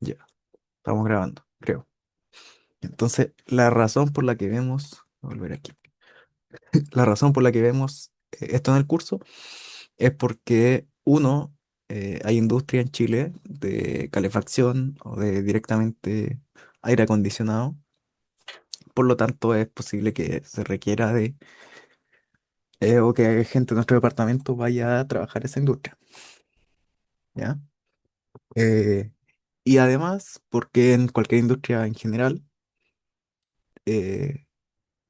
Ya, estamos grabando, creo. Entonces, la razón por la que vemos, voy a volver aquí, la razón por la que vemos esto en el curso es porque, uno, hay industria en Chile de calefacción o de directamente aire acondicionado, por lo tanto es posible que se requiera de, o que gente de nuestro departamento vaya a trabajar esa industria, ¿ya? Eh, y además, porque en cualquier industria en general, eh,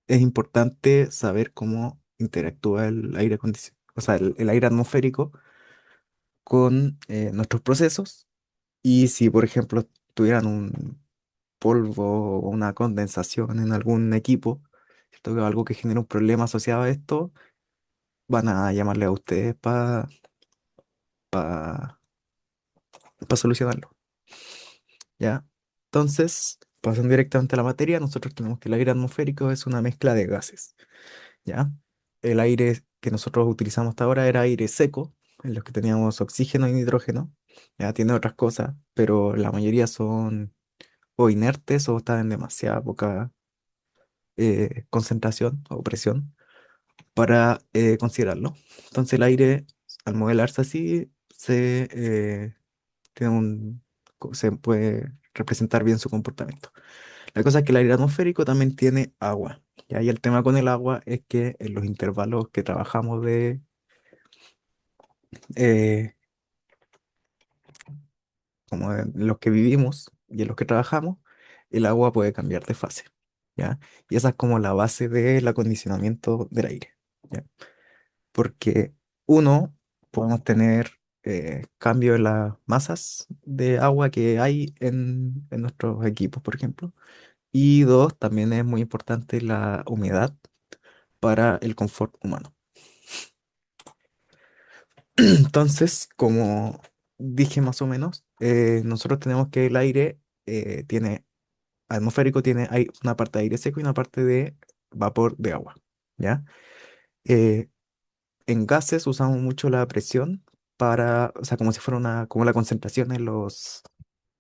es importante saber cómo interactúa el aire acondicionado, o sea, el aire atmosférico con nuestros procesos y si, por ejemplo, tuvieran un polvo o una condensación en algún equipo, ¿cierto? Que algo que genera un problema asociado a esto, van a llamarle a ustedes para solucionarlo, ¿ya? Entonces, pasando directamente a la materia, nosotros tenemos que el aire atmosférico es una mezcla de gases. ¿Ya? El aire que nosotros utilizamos hasta ahora era aire seco, en los que teníamos oxígeno y nitrógeno. Ya tiene otras cosas, pero la mayoría son o inertes o están en demasiada poca concentración o presión para considerarlo. Entonces el aire, al modelarse así, tiene se puede representar bien su comportamiento. La cosa es que el aire atmosférico también tiene agua. Y ahí el tema con el agua es que en los intervalos que trabajamos eh, como en los que vivimos y en los que trabajamos, el agua puede cambiar de fase, ¿ya? Y esa es como la base del acondicionamiento del aire, ¿ya? Porque uno, podemos tener cambio en las masas de agua que hay en nuestros equipos, por ejemplo. Y dos, también es muy importante la humedad para el confort humano. Entonces, como dije más o menos, nosotros tenemos que el aire tiene, atmosférico tiene hay una parte de aire seco y una parte de vapor de agua, ¿ya? Eh, en gases usamos mucho la presión para, o sea, como si fuera como la concentración en los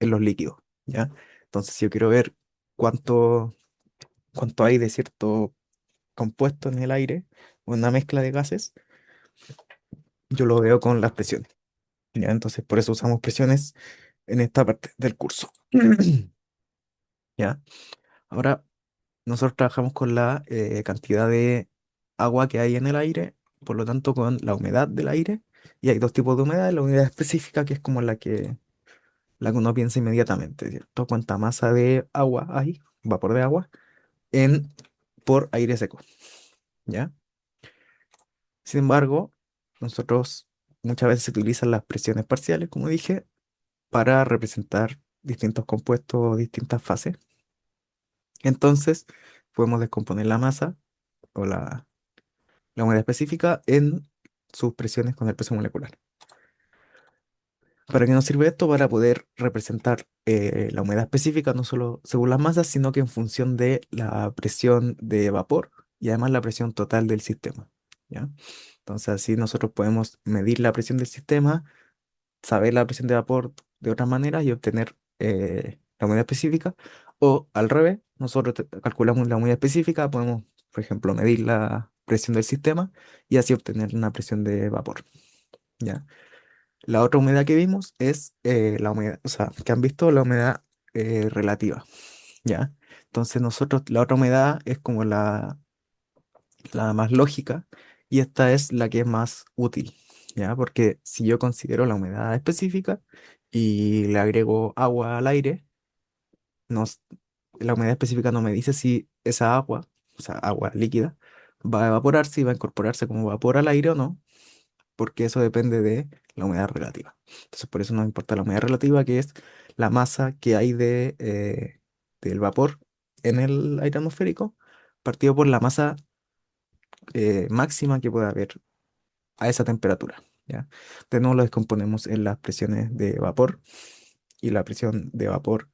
líquidos, ¿ya? Entonces, si yo quiero ver cuánto, cuánto hay de cierto compuesto en el aire, o una mezcla de gases, yo lo veo con las presiones. ¿Ya? Entonces, por eso usamos presiones en esta parte del curso. ¿Ya? Ahora, nosotros trabajamos con la cantidad de agua que hay en el aire, por lo tanto, con la humedad del aire. Y hay dos tipos de humedad, la humedad específica, que es como la que uno piensa inmediatamente, ¿cierto? Cuánta masa de agua hay, vapor de agua, en, por aire seco, ¿ya? Sin embargo, nosotros muchas veces se utilizan las presiones parciales, como dije, para representar distintos compuestos o distintas fases. Entonces, podemos descomponer la masa o la humedad específica en sus presiones con el peso molecular. ¿Para qué nos sirve esto? Para poder representar la humedad específica no solo según las masas, sino que en función de la presión de vapor y además la presión total del sistema. ¿Ya? Entonces, así nosotros podemos medir la presión del sistema, saber la presión de vapor de otra manera y obtener la humedad específica. O al revés, nosotros calculamos la humedad específica, podemos, por ejemplo, medir la presión del sistema y así obtener una presión de vapor. ¿Ya? La otra humedad que vimos es la humedad, o sea, que han visto la humedad relativa. ¿Ya? Entonces nosotros, la otra humedad es como la más lógica y esta es la que es más útil, ¿ya? Porque si yo considero la humedad específica y le agrego agua al aire, nos, la humedad específica no me dice si esa agua, o sea, agua líquida, va a evaporarse y va a incorporarse como vapor al aire o no, porque eso depende de la humedad relativa. Entonces, por eso nos importa la humedad relativa, que es la masa que hay del vapor en el aire atmosférico, partido por la masa máxima que puede haber a esa temperatura, ¿ya? De nuevo lo descomponemos en las presiones de vapor y la presión de vapor,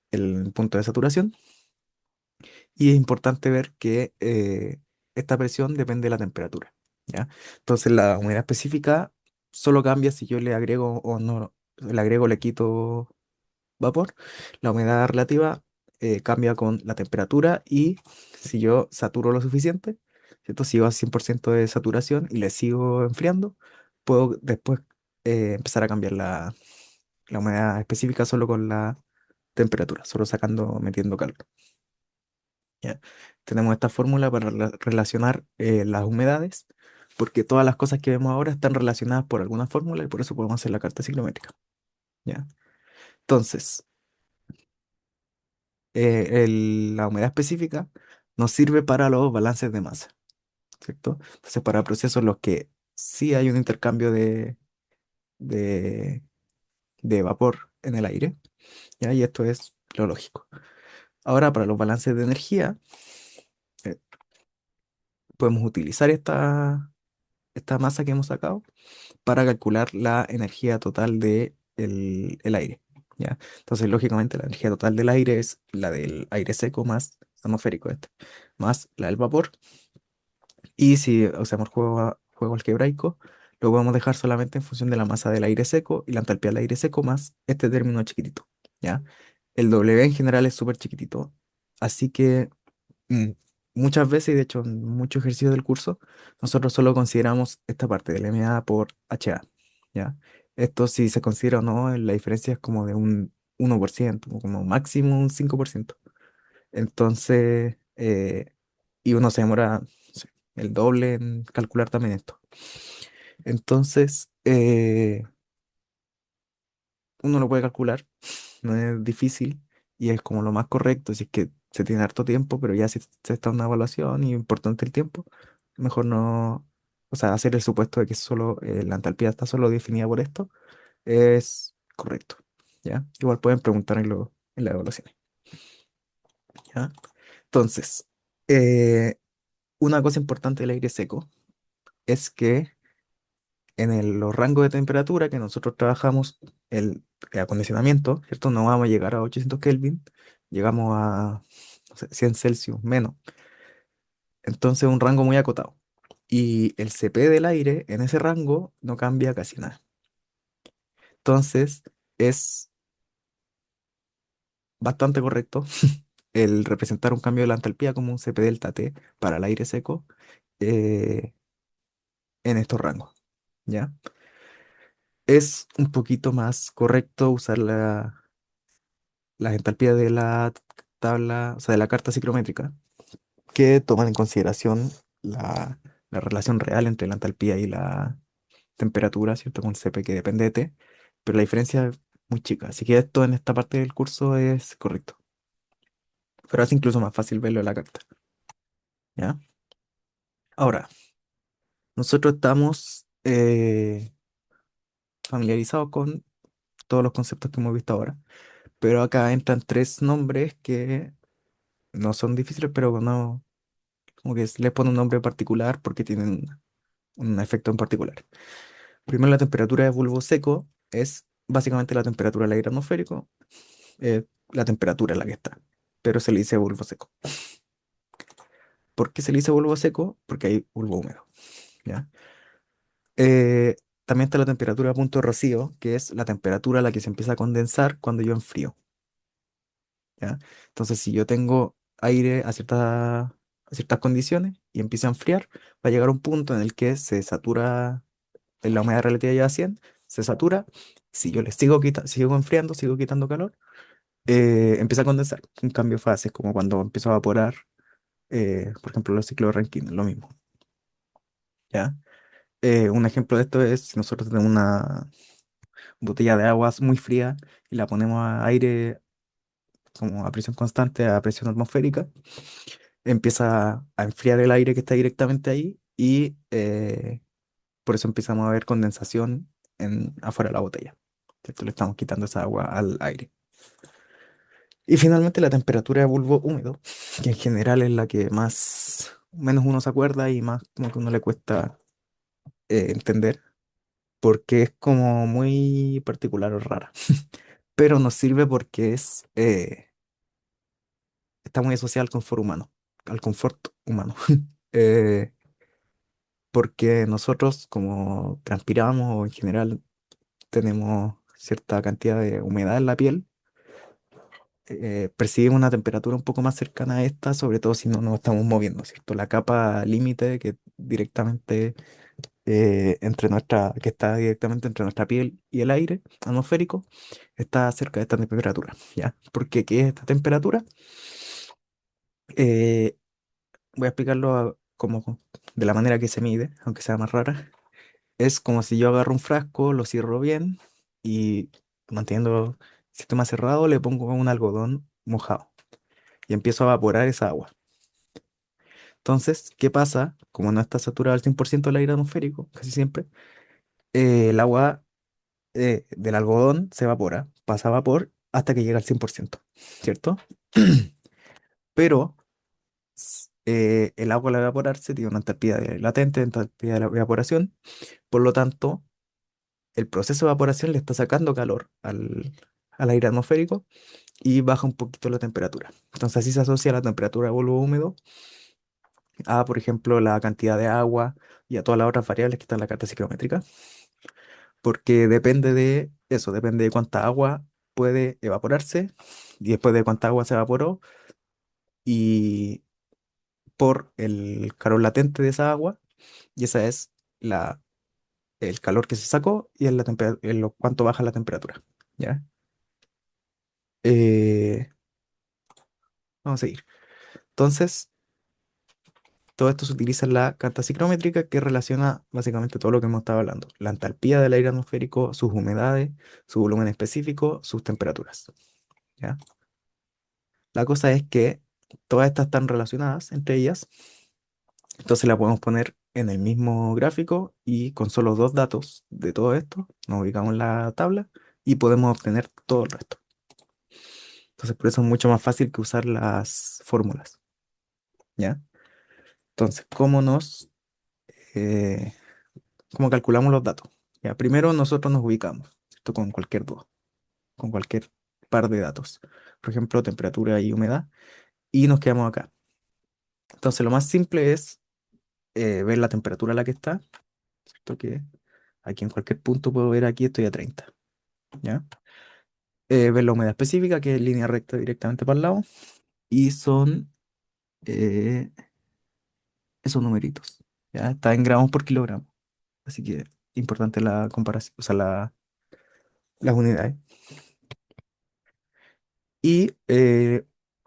el punto de saturación. Y es importante ver que esta presión depende de la temperatura, ¿ya? Entonces la humedad específica solo cambia si yo le agrego o no, le agrego, le quito vapor, la humedad relativa cambia con la temperatura y si yo saturo lo suficiente, ¿cierto? Si llego a 100% de saturación y le sigo enfriando, puedo después empezar a cambiar la humedad específica solo con la temperatura, solo sacando, metiendo calor. ¿Ya? Tenemos esta fórmula para relacionar las humedades, porque todas las cosas que vemos ahora están relacionadas por alguna fórmula y por eso podemos hacer la carta ciclométrica. ¿Ya? Entonces, la humedad específica nos sirve para los balances de masa, ¿cierto? Entonces, para procesos en los que sí hay un intercambio de, de vapor en el aire, ¿ya? Y esto es lo lógico. Ahora, para los balances de energía, eh, podemos utilizar esta masa que hemos sacado para calcular la energía total de el aire, ¿ya? Entonces, lógicamente, la energía total del aire es la del aire seco más atmosférico este, más la del vapor. Y si usamos juego algebraico, lo podemos dejar solamente en función de la masa del aire seco y la entalpía del aire seco más este término chiquitito, ¿ya? El W en general es súper chiquitito, así que mm, muchas veces, y de hecho en muchos ejercicios del curso, nosotros solo consideramos esta parte del MA por HA, ¿ya? Esto si se considera o no, la diferencia es como de un 1%, o como máximo un 5%. Entonces, y uno se demora, no sé, el doble en calcular también esto. Entonces, uno lo puede calcular, no es difícil y es como lo más correcto, si es que se tiene harto tiempo, pero ya si se está en una evaluación y es importante el tiempo, mejor no, o sea, hacer el supuesto de que solo la entalpía está solo definida por esto es correcto, ¿ya? Igual pueden preguntar en la evaluación, ¿ya? Entonces, eh, una cosa importante del aire seco es que en los rangos de temperatura que nosotros trabajamos, el acondicionamiento, ¿cierto? No vamos a llegar a 800 Kelvin, llegamos a no sé, 100 Celsius menos. Entonces, un rango muy acotado. Y el CP del aire en ese rango no cambia casi nada. Entonces, es bastante correcto el representar un cambio de la entalpía como un CP delta T para el aire seco eh, en estos rangos, ¿ya? Es un poquito más correcto usar las entalpías de la tabla, o sea, de la carta ciclométrica, que toman en consideración la relación real entre la entalpía y la temperatura, ¿cierto? Con CP que depende de T, pero la diferencia es muy chica. Así que esto en esta parte del curso es correcto. Pero es incluso más fácil verlo en la carta, ¿ya? Ahora, nosotros estamos familiarizados con todos los conceptos que hemos visto ahora, pero acá entran tres nombres que no son difíciles, pero no, como que les pone un nombre particular porque tienen un efecto en particular. Primero, la temperatura de bulbo seco es básicamente la temperatura del aire atmosférico, la temperatura en la que está, pero se le dice bulbo seco. ¿Por qué se le dice bulbo seco? Porque hay bulbo húmedo, ¿ya? Eh, También está la temperatura a punto de rocío, que es la temperatura a la que se empieza a condensar cuando yo enfrío, ¿ya? Entonces, si yo tengo aire a ciertas condiciones y empieza a enfriar, va a llegar un punto en el que se satura en la humedad relativa ya a 100, se satura. Si yo le sigo enfriando, sigo quitando calor, empieza a condensar. Un cambio de fase, es como cuando empieza a evaporar, por ejemplo, los ciclos de Rankine, lo mismo. ¿Ya? Un ejemplo de esto es si nosotros tenemos una botella de agua muy fría y la ponemos a aire como a presión constante, a presión atmosférica, empieza a enfriar el aire que está directamente ahí y por eso empezamos a ver condensación afuera de la botella. ¿Cierto? Le estamos quitando esa agua al aire. Y finalmente la temperatura de bulbo húmedo, que en general es la que más, menos uno se acuerda y más como que uno le cuesta entender, porque es como muy particular o rara. Pero nos sirve porque está muy asociada al confort humano, al confort humano. Eh, Porque nosotros como transpiramos o en general tenemos cierta cantidad de humedad en la piel, percibimos una temperatura un poco más cercana a esta, sobre todo si no nos estamos moviendo, ¿cierto? La capa límite que directamente que está directamente entre nuestra piel y el aire atmosférico, está cerca de esta temperatura, ¿ya? Porque ¿qué es esta temperatura? Eh, Voy a explicarlo como de la manera que se mide, aunque sea más rara. Es como si yo agarro un frasco, lo cierro bien y manteniendo el sistema cerrado, le pongo un algodón mojado y empiezo a evaporar esa agua. Entonces, ¿qué pasa? Como no está saturado al 100% el aire atmosférico, casi siempre, el agua del algodón se evapora, pasa a vapor hasta que llega al 100%, ¿cierto? Pero el agua al evaporarse tiene una entalpía latente, entalpía de la evaporación, por lo tanto, el proceso de evaporación le está sacando calor al aire atmosférico y baja un poquito la temperatura. Entonces así se asocia la temperatura de polvo húmedo a, por ejemplo, la cantidad de agua y a todas las otras variables que están en la carta psicométrica, porque depende de eso, depende de cuánta agua puede evaporarse y después de cuánta agua se evaporó y por el calor latente de esa agua, y esa es el calor que se sacó y cuánto baja la temperatura. ¿Ya? Eh, Vamos a seguir. Entonces, todo esto se utiliza en la carta psicométrica que relaciona básicamente todo lo que hemos estado hablando. La entalpía del aire atmosférico, sus humedades, su volumen específico, sus temperaturas. ¿Ya? La cosa es que todas estas están relacionadas entre ellas, entonces la podemos poner en el mismo gráfico y con solo dos datos de todo esto, nos ubicamos en la tabla y podemos obtener todo el resto. Entonces por eso es mucho más fácil que usar las fórmulas. ¿Ya? Entonces, eh, ¿cómo calculamos los datos? Ya, primero nosotros nos ubicamos, ¿cierto? Con cualquier dos, con cualquier par de datos. Por ejemplo, temperatura y humedad, y nos quedamos acá. Entonces, lo más simple es ver la temperatura a la que está, ¿cierto? Que aquí en cualquier punto puedo ver aquí estoy a 30, ¿ya? Ver la humedad específica, que es línea recta directamente para el lado, y son eh, esos numeritos, ¿ya? Está en gramos por kilogramo, así que importante la comparación, o sea, las unidades. Y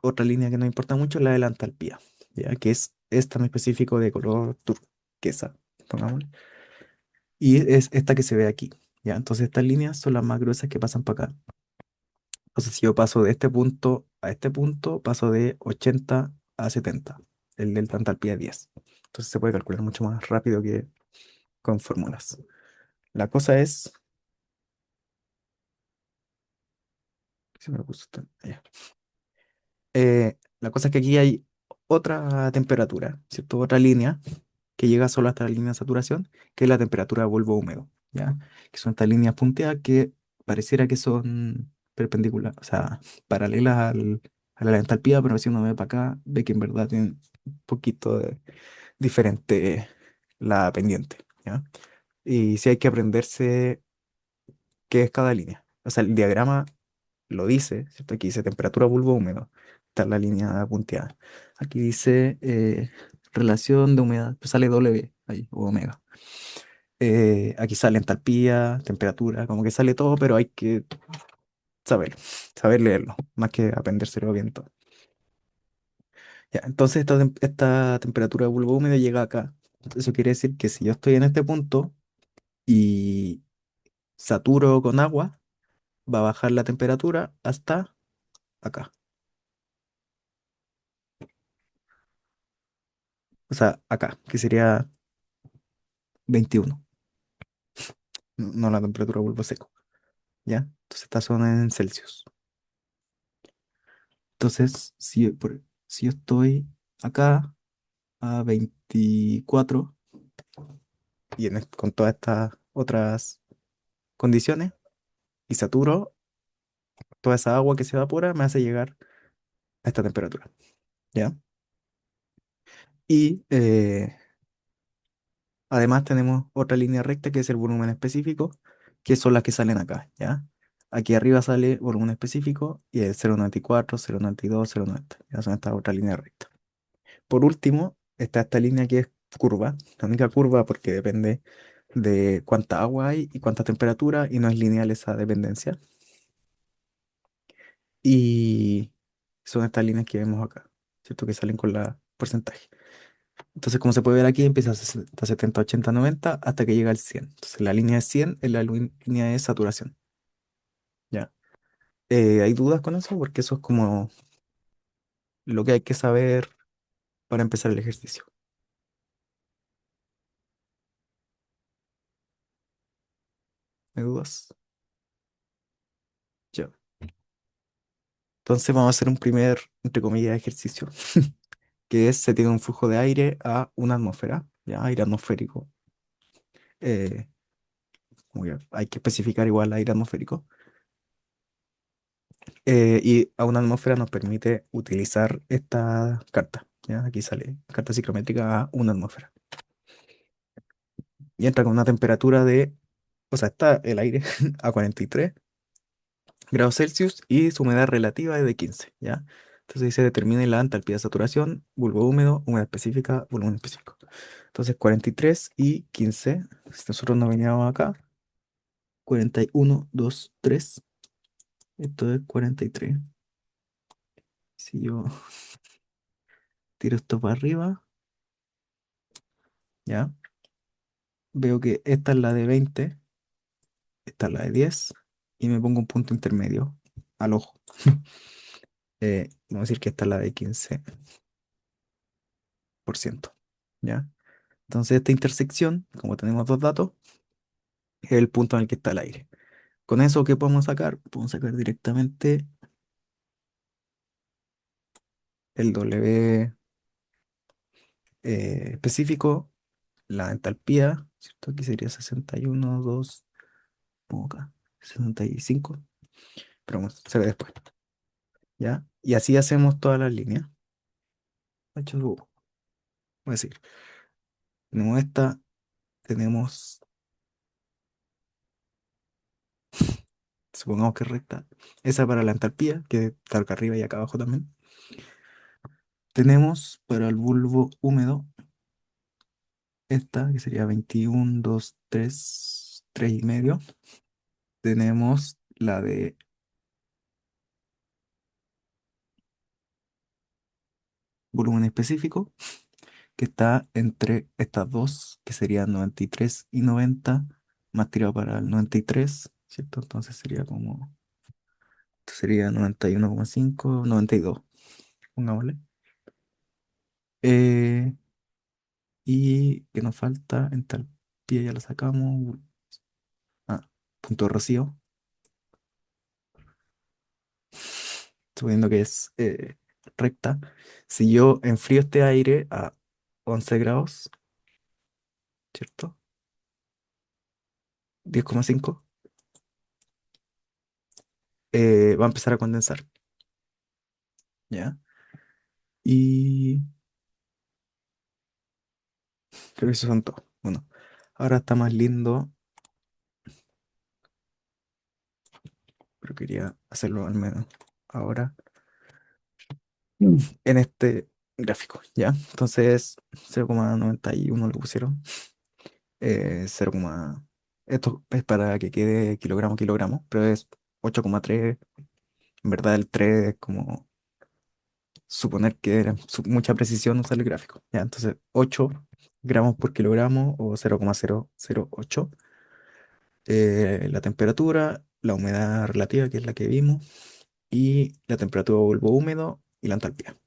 otra línea que nos importa mucho es la de la entalpía, ¿ya? Que es esta en específico de color turquesa, pongámosle. Y es esta que se ve aquí, ¿ya? Entonces estas líneas son las más gruesas que pasan para acá. Entonces si yo paso de este punto a este punto, paso de 80 a 70, el delta entalpía es 10. Entonces se puede calcular mucho más rápido que con fórmulas. La cosa es... Se me puso ya. La cosa es que aquí hay otra temperatura, ¿cierto? Otra línea que llega solo hasta la línea de saturación, que es la temperatura de polvo húmedo, ¿ya? Que son estas líneas punteadas que pareciera que son perpendiculares, o sea, paralelas a la entalpía, pero si uno ve para acá, ve que en verdad tienen un poquito diferente la pendiente, ¿ya? Y sí hay que aprenderse qué es cada línea. O sea, el diagrama lo dice, ¿cierto? Aquí dice temperatura bulbo húmedo. Está la línea punteada. Aquí dice relación de humedad, pues sale W ahí, o omega. Aquí sale entalpía, temperatura, como que sale todo, pero hay que saberlo, saber leerlo, más que aprendérselo bien todo. Ya, entonces esta temperatura de bulbo húmedo llega acá. Eso quiere decir que si yo estoy en este punto y saturo con agua, va a bajar la temperatura hasta acá. O sea, acá, que sería 21, no la temperatura de bulbo seco, ¿ya? Entonces estas son en Celsius. Entonces, si yo estoy acá a 24 y con todas estas otras condiciones y saturo, toda esa agua que se evapora me hace llegar a esta temperatura, ¿ya? Y además tenemos otra línea recta que es el volumen específico, que son las que salen acá, ¿ya? Aquí arriba sale volumen específico y el 0,94, 0,92, 0,90. Ya son estas otras líneas rectas. Por último, está esta línea que es curva. La única curva porque depende de cuánta agua hay y cuánta temperatura y no es lineal esa dependencia. Y son estas líneas que vemos acá, ¿cierto? Que salen con la porcentaje. Entonces, como se puede ver aquí, empieza a 60, 70, 80, 90 hasta que llega al 100. Entonces, la línea de 100 es la línea de saturación. ¿Ya? ¿Hay dudas con eso? Porque eso es como lo que hay que saber para empezar el ejercicio. ¿Hay dudas? Ya. Entonces, vamos a hacer un primer, entre comillas, ejercicio, que es, se tiene un flujo de aire a una atmósfera, ¿ya? Aire atmosférico. Eh, Muy bien, hay que especificar igual aire atmosférico. Y a una atmósfera nos permite utilizar esta carta. ¿Ya? Aquí sale carta psicométrica a una atmósfera. Y entra con una temperatura de, o sea, está el aire a 43 grados Celsius y su humedad relativa es de 15. ¿Ya? Entonces ahí se determina la entalpía de saturación, bulbo húmedo, humedad específica, volumen específico. Entonces 43 y 15, si nosotros nos veníamos acá, 41, 2, 3, esto es 43. Si yo tiro esto para arriba, ¿ya? Veo que esta es la de 20, esta es la de 10 y me pongo un punto intermedio al ojo. Vamos a decir que esta es la de 15%, ¿ya? Entonces esta intersección, como tenemos dos datos, es el punto en el que está el aire. Con eso, ¿qué podemos sacar? Podemos sacar directamente el W específico, la entalpía, ¿cierto? Aquí sería 61, 2, pongo acá, 65, pero bueno, se ve después, ¿ya? Y así hacemos todas las líneas. De hecho, voy a decir, tenemos esta, tenemos, supongamos que es recta, esa para la entalpía, que está acá arriba y acá abajo también. Tenemos para el bulbo húmedo, esta, que sería 21, 2, 3, 3 y medio. Tenemos la de volumen específico, que está entre estas dos, que serían 93 y 90, más tirado para el 93, ¿cierto? Entonces sería como, esto sería 91,5, 92, pongámosle. Eh, y que nos falta en tal pie, ya la sacamos. Ah, punto de rocío. Suponiendo que es recta. Si yo enfrío este aire a 11 grados, ¿cierto? 10,5, va a empezar a condensar, ¿ya? Y creo que esos son todos. Bueno, ahora está más lindo, pero quería hacerlo al menos ahora en este gráfico, ¿ya? Entonces, 0,91 le pusieron. 0, esto es para que quede kilogramo, kilogramo, pero es 8,3. En verdad el 3 es como suponer que era mucha precisión usar el gráfico. ¿Ya? Entonces 8 gramos por kilogramo o 0,008. La temperatura, la humedad relativa, que es la que vimos, y la temperatura de bulbo húmedo y la entalpía.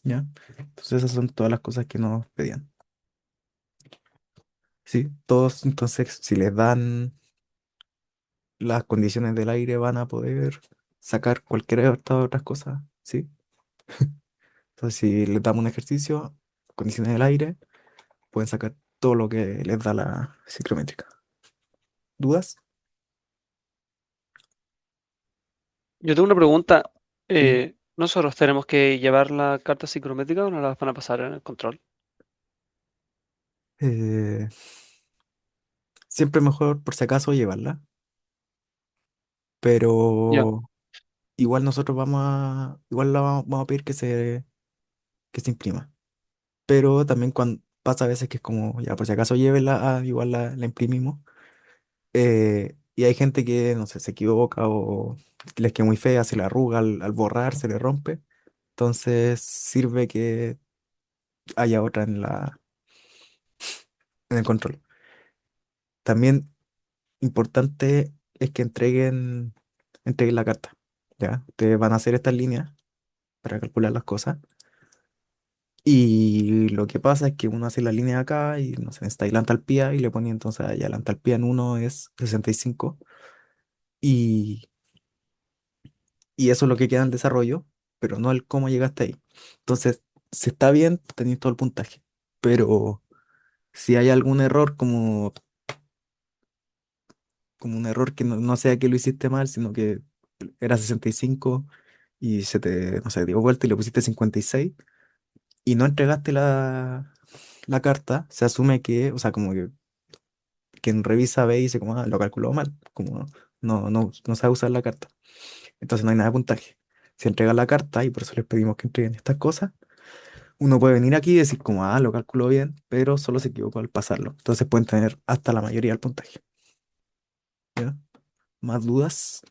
¿Ya? Entonces esas son todas las cosas que nos pedían. Sí, todos entonces si les dan las condiciones del aire van a poder sacar cualquiera de estas otras cosas, ¿sí? Entonces, si les damos un ejercicio, condiciones del aire, pueden sacar todo lo que les da la psicométrica. ¿Dudas? Yo tengo una pregunta. Sí. ¿Nosotros tenemos que llevar la carta psicométrica o nos la van a pasar en el control? Eh, Siempre mejor, por si acaso, llevarla. Ya. pero igual nosotros igual vamos a pedir que se imprima. Pero también cuando pasa a veces que es como, ya, por si acaso llévela, igual la imprimimos. Y hay gente que, no sé, se equivoca o que les queda muy fea, se le arruga al borrar, se le rompe. Entonces sirve que haya otra en el control. También importante es que entreguen la carta. ¿Ya? Ustedes van a hacer estas líneas para calcular las cosas. Y lo que pasa es que uno hace la línea acá y no sé, está ahí la entalpía y le pone entonces allá la entalpía en uno es 65 y, y eso es lo que queda en el desarrollo, pero no el cómo llegaste ahí. Entonces, si está bien, tenéis todo el puntaje. Pero si hay algún error como un error que no sea que lo hiciste mal, sino que era 65 y se te, no sé, dio vuelta y le pusiste 56 y no entregaste la carta, se asume que, o sea, como que quien revisa ve y dice como, lo calculó mal, como no sabe usar la carta. Entonces no hay nada de puntaje. Si entrega la carta, y por eso les pedimos que entreguen estas cosas, uno puede venir aquí y decir como, lo calculó bien, pero solo se equivocó al pasarlo. Entonces pueden tener hasta la mayoría del puntaje. ¿Ya? ¿Más dudas?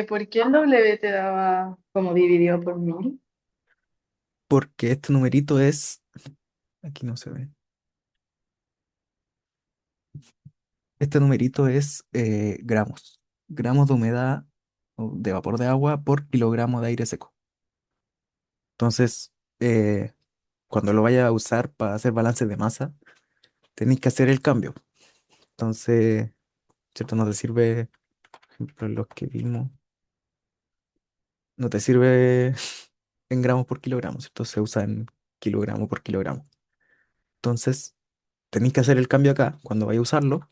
¿Por qué el W te daba como dividido por 1000? Porque este numerito es, aquí no se ve, este numerito es gramos. Gramos de humedad o de vapor de agua por kilogramo de aire seco. Entonces, cuando lo vaya a usar para hacer balance de masa, tenéis que hacer el cambio. Entonces, ¿cierto? No te sirve, por ejemplo, los que vimos, no te sirve en gramos por kilogramo, ¿cierto? Se usa en kilogramo por kilogramo. Entonces, tenéis que hacer el cambio acá cuando vaya a usarlo,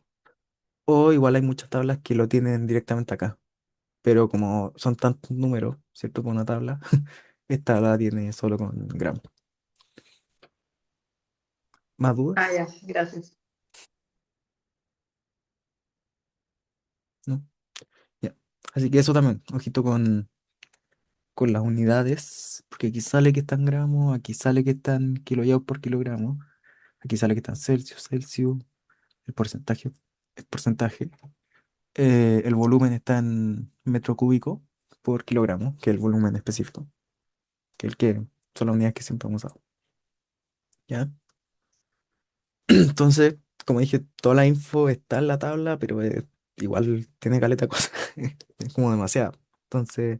o igual hay muchas tablas que lo tienen directamente acá. Pero como son tantos números, ¿cierto? Con una tabla, esta la tiene solo con gramos. ¿Más Ah, dudas? ya, gracias. ¿No? Ya. Así que eso también, ojito con las unidades, porque aquí sale que está en gramos, aquí sale que está en kilojoules por kilogramo, aquí sale que está en Celsius, Celsius, el porcentaje, el porcentaje, el volumen está en metro cúbico por kilogramo, que es el volumen específico, que son las unidades que siempre hemos usado, ¿ya? Entonces, como dije, toda la info está en la tabla, pero igual tiene caleta de cosas, es como demasiado. Entonces,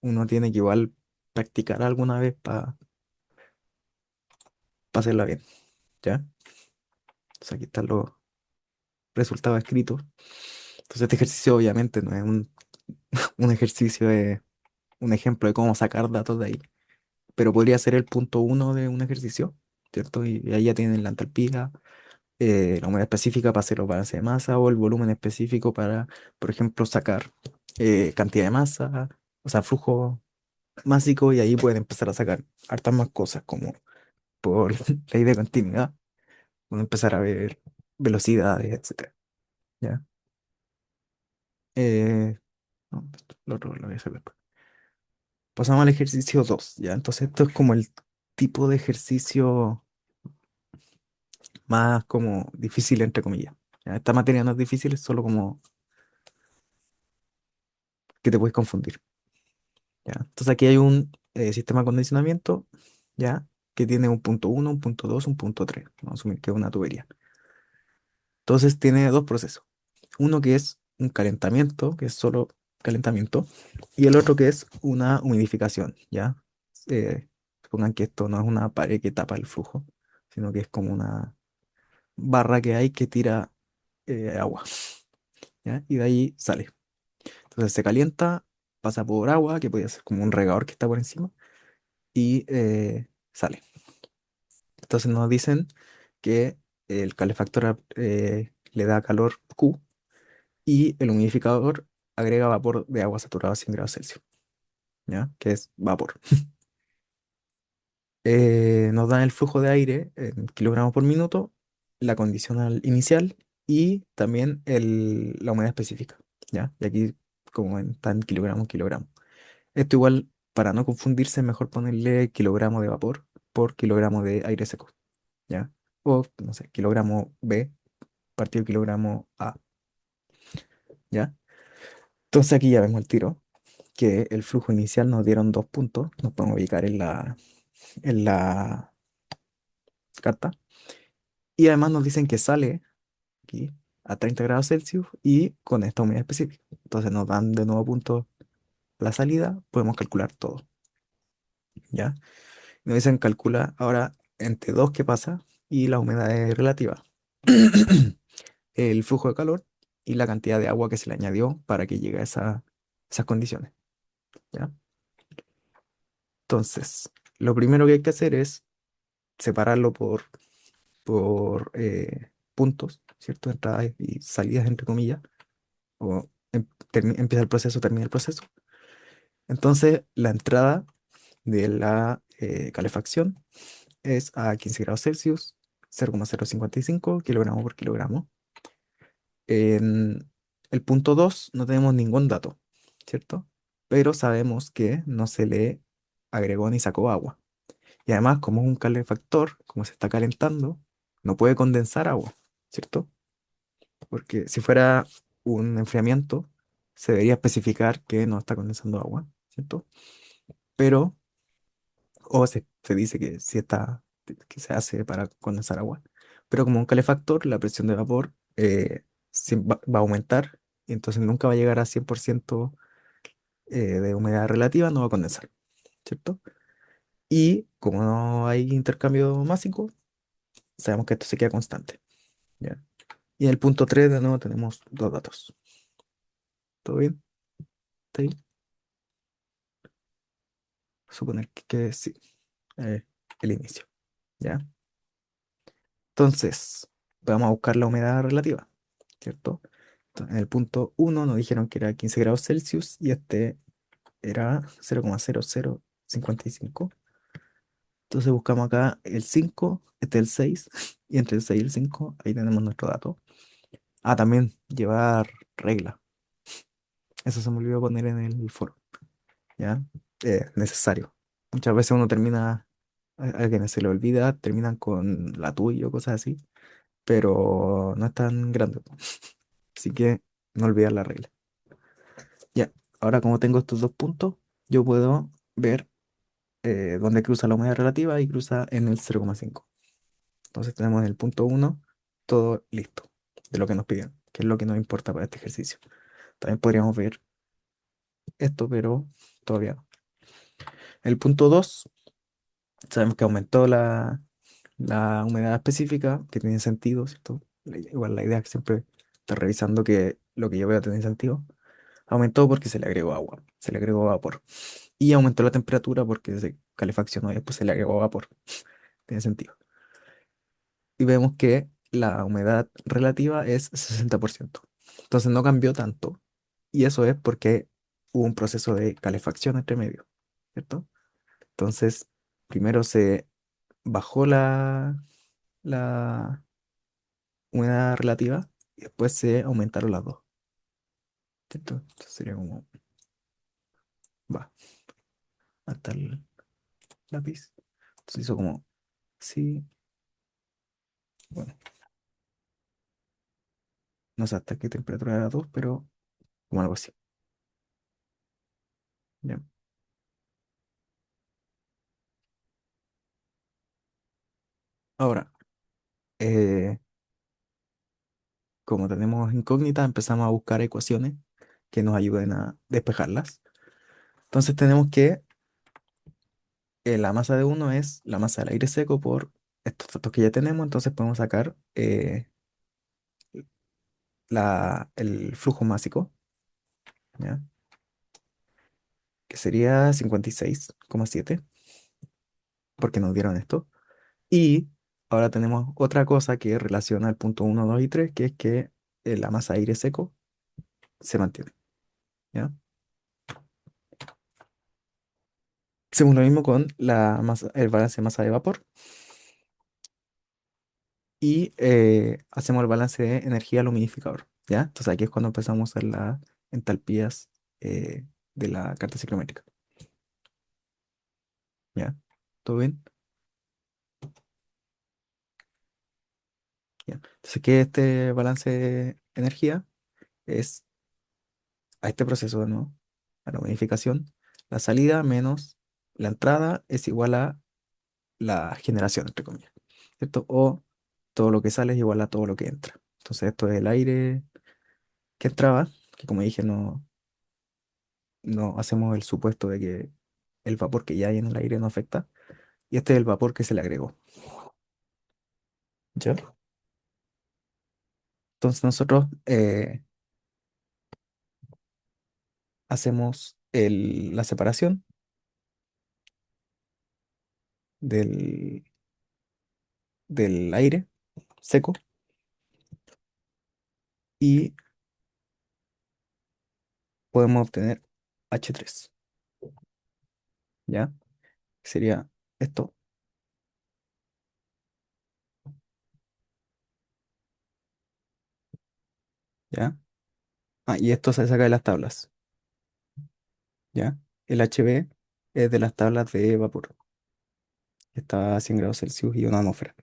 uno tiene que igual practicar alguna vez para hacerla bien, ¿ya? Entonces aquí están los resultados escritos. Entonces este ejercicio obviamente no es un ejercicio de un ejemplo de cómo sacar datos de ahí, pero podría ser el punto uno de un ejercicio, ¿cierto? Y ahí ya tienen la entalpía, la humedad específica para hacer los balances de masa o el volumen específico para, por ejemplo, sacar cantidad de masa, o sea, flujo másico y ahí pueden empezar a sacar hartas más cosas como por ley de continuidad, pueden empezar a ver velocidades, etcétera, ¿ya? No, lo otro lo voy a hacer después. Pasamos al ejercicio 2, ¿ya? Entonces esto es como el tipo de ejercicio más como difícil, entre comillas. ¿Ya? Esta materia no es difícil, es solo como que te puedes confundir, ¿ya? Entonces aquí hay un sistema de condicionamiento, ¿ya? Que tiene un punto uno, un punto 2, un punto 3. Vamos a asumir que es una tubería. Entonces tiene dos procesos. Uno que es un calentamiento, que es solo calentamiento, y el otro que es una humidificación, ¿ya? Supongan que esto no es una pared que tapa el flujo, sino que es como una barra que hay que tira agua, ¿ya? Y de ahí sale. Entonces se calienta, pasa por agua, que puede ser como un regador que está por encima, y sale. Entonces nos dicen que el calefactor le da calor Q y el humidificador agrega vapor de agua saturada a 100 grados Celsius, ¿ya? Que es vapor. Nos dan el flujo de aire en kilogramos por minuto, la condicional inicial y también la humedad específica. ¿ya? Y aquí como está en kilogramos, kilogramos. Esto igual, para no confundirse, es mejor ponerle kilogramo de vapor por kilogramo de aire seco, ¿ya? O, no sé, kilogramo B partido kilogramo A, ¿ya? Entonces aquí ya vemos el tiro, que el flujo inicial nos dieron 2 puntos, nos podemos ubicar en la carta, y además nos dicen que sale aquí a 30 grados Celsius y con esta humedad específica. Entonces nos dan de nuevo puntos a la salida, podemos calcular todo, ¿ya? Nos dicen calcula ahora entre 2 que pasa y la humedad es relativa. El flujo de calor y la cantidad de agua que se le añadió para que llegue a esas condiciones, ¿ya? Entonces, lo primero que hay que hacer es separarlo por puntos, ¿cierto? Entradas y salidas, entre comillas, o empieza el proceso, termina el proceso. Entonces, la entrada de la calefacción es a 15 grados Celsius, 0,055 kilogramos por kilogramo. En el punto 2 no tenemos ningún dato, ¿cierto? Pero sabemos que no se le agregó ni sacó agua. Y además, como es un calefactor, como se está calentando, no puede condensar agua, ¿cierto? Porque si fuera un enfriamiento, se debería especificar que no está condensando agua, ¿cierto? Pero, o se dice que sí está, que se hace para condensar agua. Pero como un calefactor, la presión de vapor va a aumentar y entonces nunca va a llegar a 100% de humedad relativa, no va a condensar, ¿cierto? Y como no hay intercambio másico, sabemos que esto se queda constante, ¿ya? Y en el punto 3 de nuevo tenemos dos datos. ¿Todo bien? ¿Está ahí? Suponer que sí, eh, el inicio, ¿ya? Entonces, vamos a buscar la humedad relativa, ¿cierto? En el punto uno nos dijeron que era 15 grados Celsius y este era 0,0055. Entonces buscamos acá el 5, este es el 6, y entre el 6 y el 5, ahí tenemos nuestro dato. Ah, también llevar regla. Eso se me olvidó poner en el foro. ¿Ya? Necesario. Muchas veces uno termina, a quienes se le olvida, terminan con la tuya o cosas así, pero no es tan grande, po. Así que no olvidar la regla. Ya, ahora como tengo estos dos puntos, yo puedo ver dónde cruza la humedad relativa y cruza en el 0,5. Entonces tenemos en el punto uno todo listo de lo que nos piden, que es lo que nos importa para este ejercicio. También podríamos ver esto, pero todavía no. El punto 2 sabemos que aumentó la humedad específica, que tiene sentido, ¿cierto? Igual la idea es que siempre estar revisando que lo que yo veo tiene sentido. Aumentó porque se le agregó agua, se le agregó vapor. Y aumentó la temperatura porque se calefaccionó y después se le agregó vapor. Tiene sentido. Y vemos que la humedad relativa es 60%. Entonces no cambió tanto. Y eso es porque hubo un proceso de calefacción entre medio, ¿cierto? Entonces, primero se bajó la humedad relativa y después se aumentaron las dos, ¿cierto? Entonces sería como, va, hasta el lápiz. Entonces hizo como, sí, bueno, no sé hasta qué temperatura era 2, pero como algo así. ¿Ya? Ahora, eh, como tenemos incógnitas, empezamos a buscar ecuaciones que nos ayuden a despejarlas. Entonces tenemos que la masa de uno es la masa del aire seco por estos datos que ya tenemos, entonces podemos sacar el flujo másico, ¿ya? Que sería 56,7, porque nos dieron esto. Y ahora tenemos otra cosa que relaciona el punto uno, 2 y 3, que es que la masa de aire seco se mantiene, ¿ya? Hacemos lo mismo con el balance de masa de vapor y hacemos el balance de energía al humidificador. ¿ya? Entonces aquí es cuando empezamos a usar las entalpías de la carta ciclométrica, ¿ya? ¿Todo bien? Ya. Entonces, que este balance de energía es a este proceso, ¿no? A la unificación, la salida menos la entrada es igual a la generación, entre comillas, ¿cierto? O todo lo que sale es igual a todo lo que entra. Entonces, esto es el aire que entraba, que como dije, no hacemos el supuesto de que el vapor que ya hay en el aire no afecta, y este es el vapor que se le agregó, ¿ya? Entonces, nosotros hacemos la separación del, del aire seco y podemos obtener H3, ¿ya? Sería esto, ¿ya? Ah, y esto se saca de las tablas, ¿ya? El HB es de las tablas de vapor, que está a 100 grados Celsius y una atmósfera.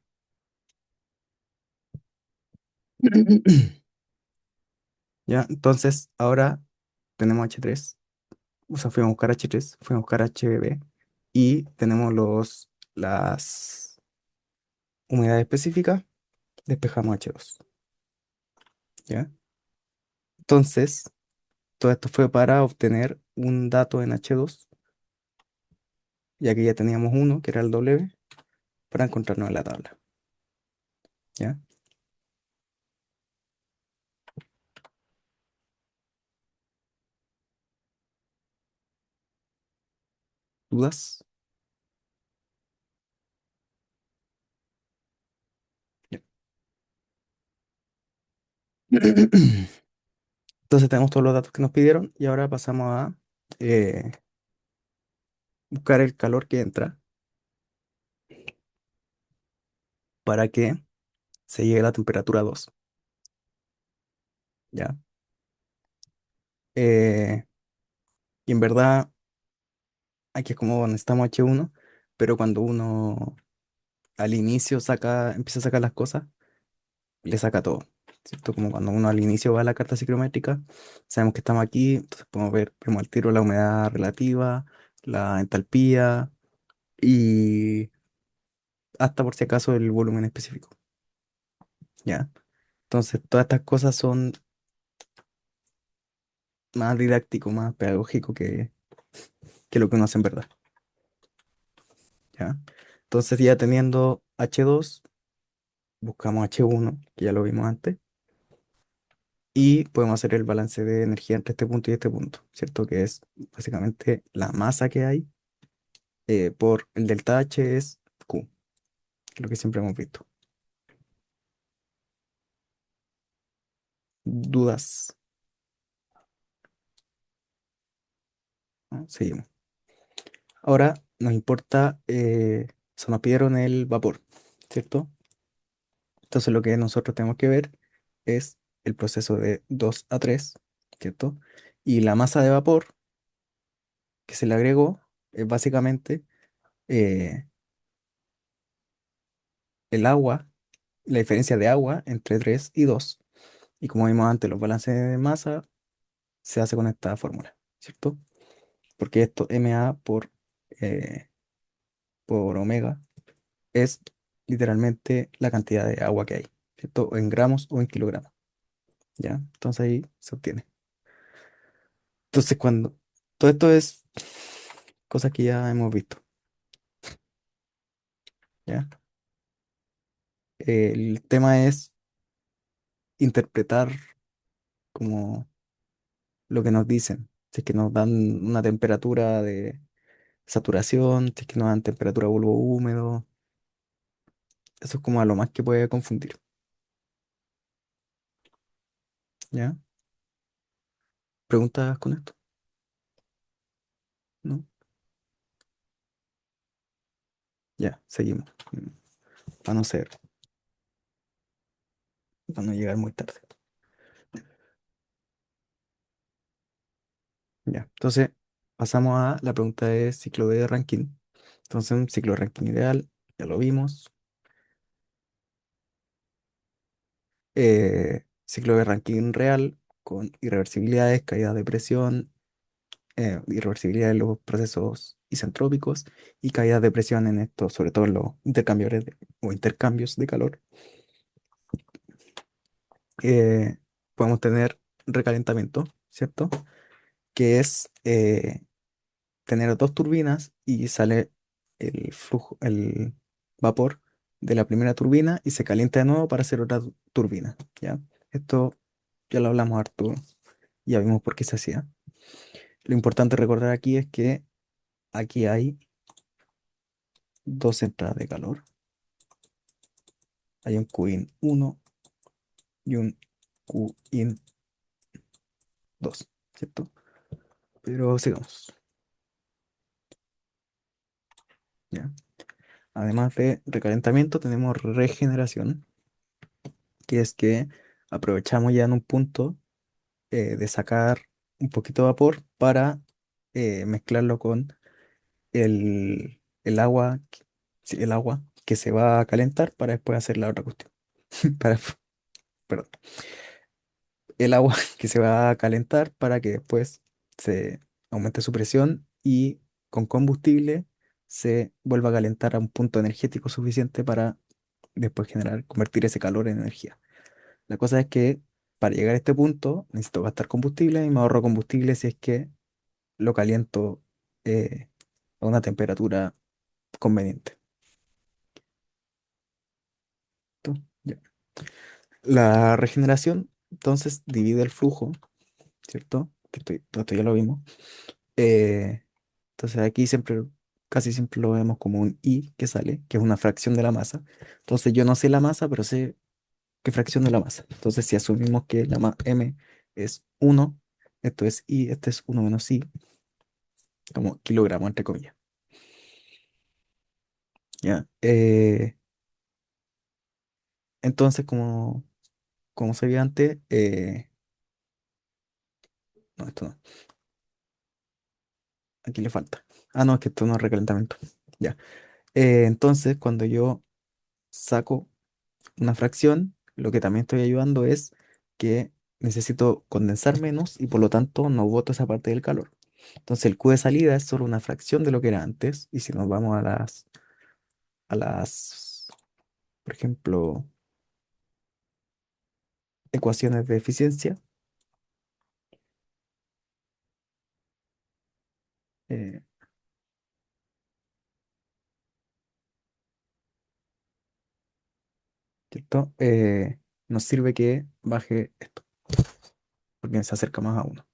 ¿Ya? Entonces, ahora tenemos H3, o sea, fuimos a buscar H3, fuimos a buscar HB y tenemos las humedades específicas, despejamos H2, ¿ya? Entonces, todo esto fue para obtener un dato en H2, ya que ya teníamos uno, que era el W, para encontrarnos en la tabla, ¿ya? ¿Dudas? Ya. Entonces tenemos todos los datos que nos pidieron y ahora pasamos a eh, buscar el calor que entra para que se llegue a la temperatura 2, ¿ya? Eh, y en verdad aquí es como necesitamos H1, pero cuando uno al inicio empieza a sacar las cosas, le saca todo, ¿cierto? Como cuando uno al inicio va a la carta psicométrica, sabemos que estamos aquí, entonces podemos ver, vemos al tiro la humedad relativa, la entalpía y hasta por si acaso el volumen específico, ¿ya? Entonces todas estas cosas son más didáctico, más pedagógico que lo que uno hace en verdad, ¿ya? Entonces ya teniendo H2, buscamos H1, que ya lo vimos antes, y podemos hacer el balance de energía entre este punto y este punto, ¿cierto? Que es básicamente la masa que hay por el delta H es Q, lo que siempre hemos visto. ¿Dudas? ¿No? Seguimos. Ahora nos importa, o sea, nos pidieron el vapor, ¿cierto? Entonces lo que nosotros tenemos que ver es el proceso de 2 a 3, ¿cierto? Y la masa de vapor que se le agregó es básicamente eh, el agua, la diferencia de agua entre 3 y 2. Y como vimos antes, los balances de masa se hace con esta fórmula, ¿cierto? Porque esto MA eh, por omega es literalmente la cantidad de agua que hay, ¿cierto? O en gramos o en kilogramos, ¿ya? Entonces ahí se obtiene. Entonces cuando todo esto es cosas que ya hemos visto, ¿ya? El tema es interpretar como lo que nos dicen. Si es que nos dan una temperatura de saturación, si es que nos dan temperatura bulbo húmedo, eso es como a lo más que puede confundir, ¿ya? ¿Preguntas con esto? ¿No? Ya, seguimos. Para no ser, para no llegar muy tarde. Ya. Entonces, pasamos a la pregunta de ciclo de Rankine. Entonces, un ciclo de Rankine ideal, ya lo vimos. Ciclo de Rankine real con irreversibilidades, caída de presión, irreversibilidad en los procesos isentrópicos y caída de presión en estos, sobre todo en los intercambiadores o intercambios de calor. Eh, Podemos tener recalentamiento, ¿cierto? Que es tener dos turbinas y sale el flujo, el vapor de la primera turbina y se calienta de nuevo para hacer otra turbina, ¿ya? Esto ya lo hablamos harto, ya vimos por qué se hacía. Lo importante recordar aquí es que aquí hay dos entradas de calor. Hay un Qin 1 y un Qin 2, ¿cierto? Pero sigamos, ¿ya? Además de recalentamiento, tenemos regeneración, que es que aprovechamos ya en un punto de sacar un poquito de vapor para mezclarlo con el agua, sí, el agua que se va a calentar para después hacer la otra cuestión. Para, perdón, el agua que se va a calentar para que después se aumente su presión y con combustible se vuelva a calentar a un punto energético suficiente para después generar, convertir ese calor en energía. La cosa es que para llegar a este punto necesito gastar combustible y me ahorro combustible si es que lo caliento eh, a una temperatura conveniente. ¿Listo? Ya. La regeneración entonces divide el flujo, ¿cierto? Esto ya lo vimos. Eh, entonces aquí siempre, casi siempre lo vemos como un I que sale, que es una fracción de la masa. Entonces yo no sé la masa, pero sé qué fracción de la masa. Entonces si asumimos que M es 1, esto es I, este es 1 menos I, como kilogramo entre comillas. ¿Ya? Entonces como se vio antes, no, esto no, aquí le falta. Ah, no, es que esto no es recalentamiento. Ya. Entonces cuando yo saco una fracción, lo que también estoy ayudando es que necesito condensar menos y por lo tanto no boto esa parte del calor. Entonces el Q de salida es solo una fracción de lo que era antes. Y si nos vamos a las, por ejemplo, ecuaciones de eficiencia, eh, ¿cierto? Nos sirve que baje esto, porque se acerca más a uno.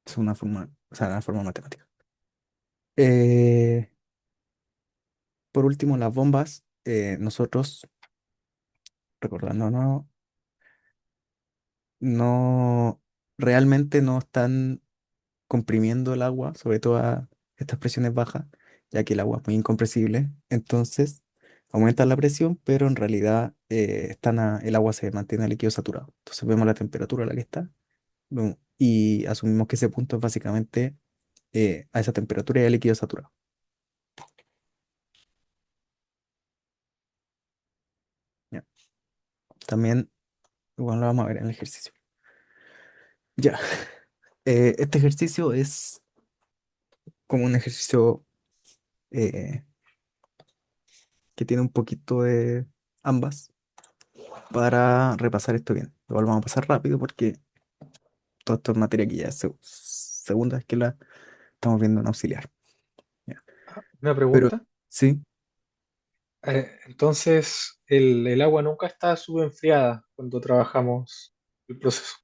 Es una forma, o sea, una forma matemática. Eh, por último, las bombas, nosotros, recordando, no realmente no están comprimiendo el agua, sobre todo a estas presiones bajas, ya que el agua es muy incompresible. Entonces, aumentan la presión, pero en realidad el agua se mantiene líquido saturado. Entonces vemos la temperatura a la que está y asumimos que ese punto es básicamente a esa temperatura y el líquido saturado. Ya. También, igual lo vamos a ver en el ejercicio. Ya. Este ejercicio es como un ejercicio eh, que tiene un poquito de ambas para repasar esto bien. Igual vamos a pasar rápido porque todo esto es materia que ya es segunda vez que la estamos viendo en auxiliar. ¿Ya? Una Pero pregunta. sí, Entonces, el agua nunca está subenfriada cuando trabajamos el proceso.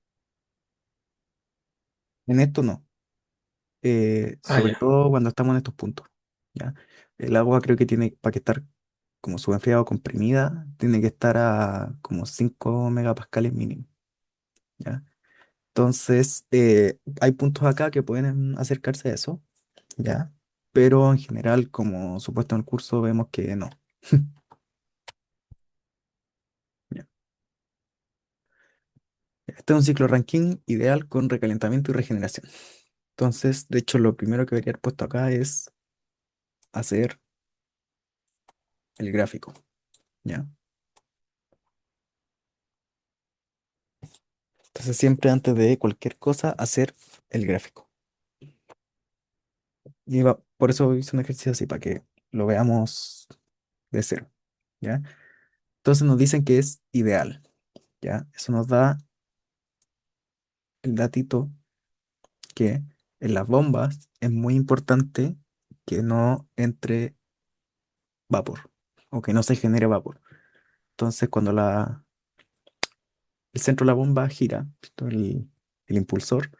en esto no. Ah, Sobre ya. todo cuando estamos en estos puntos. ¿Ya? El agua creo que tiene, para que estar como subenfriada o comprimida, tiene que estar a como 5 megapascales mínimo. ¿Ya? Entonces, hay puntos acá que pueden acercarse a eso, ¿ya? Pero en general, como supuesto en el curso, vemos que no. ¿Ya? Este es un ciclo Rankine ideal con recalentamiento y regeneración. Entonces, de hecho, lo primero que debería haber puesto acá es hacer el gráfico, ¿ya? Entonces, siempre antes de cualquier cosa, hacer el gráfico. Por eso hice un ejercicio así, para que lo veamos de cero, ¿ya? Entonces nos dicen que es ideal, ¿ya? Eso nos da el datito que en las bombas es muy importante que no entre vapor o que no se genere vapor. Entonces, cuando el centro de la bomba gira, ¿cierto? El impulsor,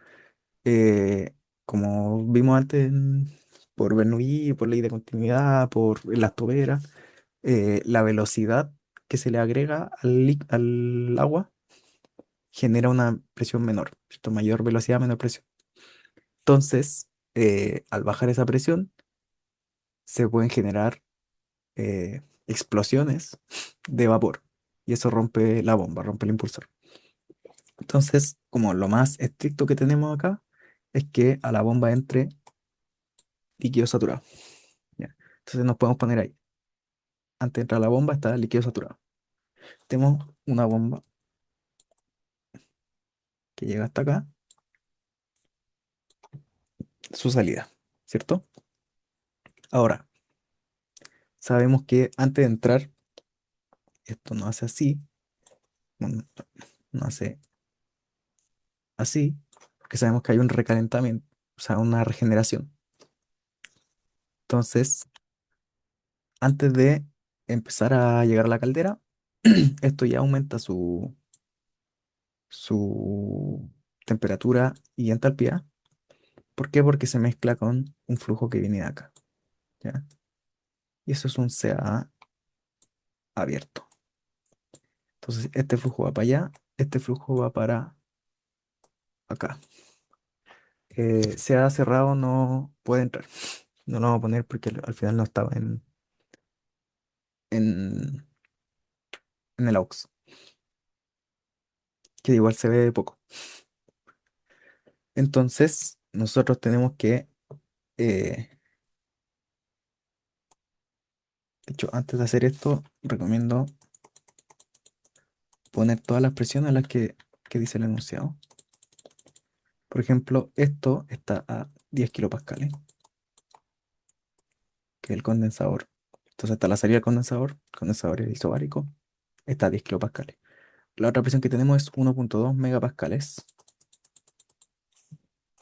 eh, como vimos antes por Bernoulli, por ley de continuidad, por las toberas, la velocidad que se le agrega al agua genera una presión menor, ¿cierto? Mayor velocidad, menor presión. Entonces, al bajar esa presión, se pueden generar explosiones de vapor y eso rompe la bomba, rompe el impulsor. Entonces, como lo más estricto que tenemos acá es que a la bomba entre líquido saturado. ¿Ya? Entonces nos podemos poner ahí. Antes de entrar a la bomba está el líquido saturado. Tenemos una bomba que llega hasta acá, su salida, ¿cierto? Ahora, sabemos que antes de entrar, esto no hace así, no, no hace así, porque sabemos que hay un recalentamiento, o sea, una regeneración. Entonces, antes de empezar a llegar a la caldera, esto ya aumenta su temperatura y entalpía. ¿Por qué? Porque se mezcla con un flujo que viene de acá, ¿ya? Y eso es un CA abierto. Entonces, este flujo va para allá, este flujo va para acá. CA cerrado no puede entrar. No lo vamos a poner porque al final no estaba en, en el aux, que igual se ve poco. Entonces, nosotros tenemos que, de hecho, antes de hacer esto, recomiendo poner todas las presiones a las que dice el enunciado. Por ejemplo, esto está a 10 kilopascales, que es el condensador. Entonces, hasta la salida del condensador es isobárico, está a 10 kilopascales. La otra presión que tenemos es 1,2 megapascales.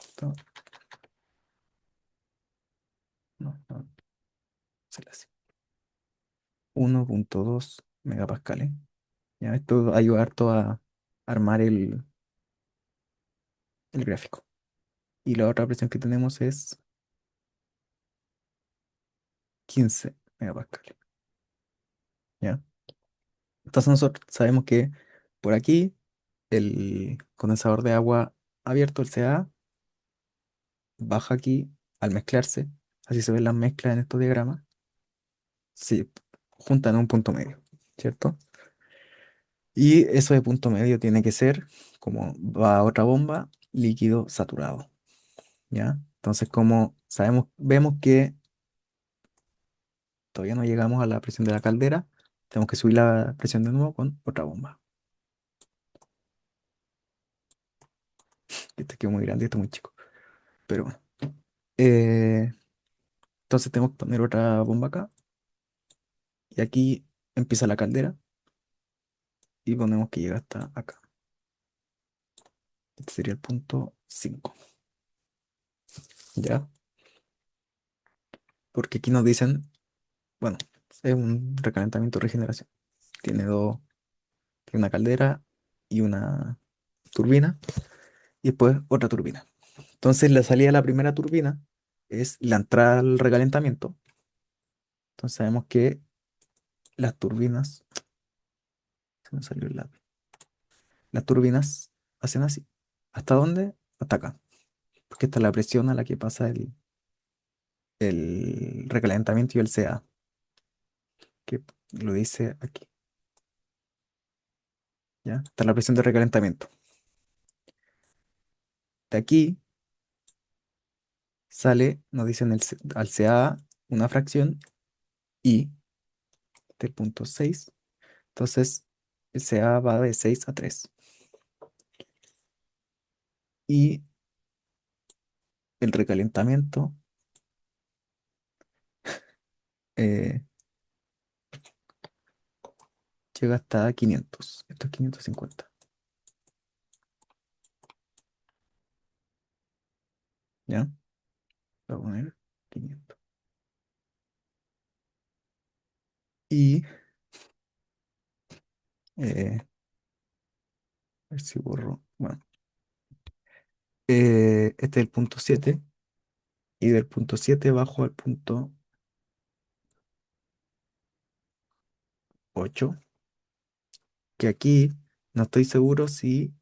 Esto, no, no, se le hace. 1,2 megapascales. Ya, esto ayuda harto a armar el gráfico. Y la otra presión que tenemos es 15 megapascales. ¿Ya? Entonces nosotros sabemos que por aquí el condensador de agua abierto, el CA, baja aquí al mezclarse. Así se ven las mezclas en estos diagramas. Se juntan en un punto medio, ¿cierto? Y eso de punto medio tiene que ser, como va a otra bomba, líquido saturado, ¿ya? Entonces, como sabemos, vemos que todavía no llegamos a la presión de la caldera, tenemos que subir la presión de nuevo con otra bomba. Este quedó muy grande y este muy chico. Pero bueno. Eh, entonces tenemos que poner otra bomba acá. Y aquí empieza la caldera. Y ponemos que llega hasta acá. Este sería el punto 5. ¿Ya? Porque aquí nos dicen, bueno, es un recalentamiento regeneración. Tiene dos, tiene una caldera y una turbina. Y después otra turbina. Entonces la salida de la primera turbina es la entrada al recalentamiento. Entonces sabemos que las turbinas, se me salió el lápiz. Las turbinas hacen así. ¿Hasta dónde? Hasta acá. Porque esta es la presión a la que pasa el recalentamiento y el CA, que lo dice aquí. ¿Ya? Esta es la presión de recalentamiento. De aquí sale, nos dicen al CA una fracción y de punto 6. Entonces, el CA va de 6 a 3. Y el recalentamiento eh, llega hasta 500. Esto es 550. ¿Ya? Voy a poner 500. Y a ver si borro. Bueno, este es el punto 7. Y del punto 7 bajo al punto 8. Que aquí no estoy seguro si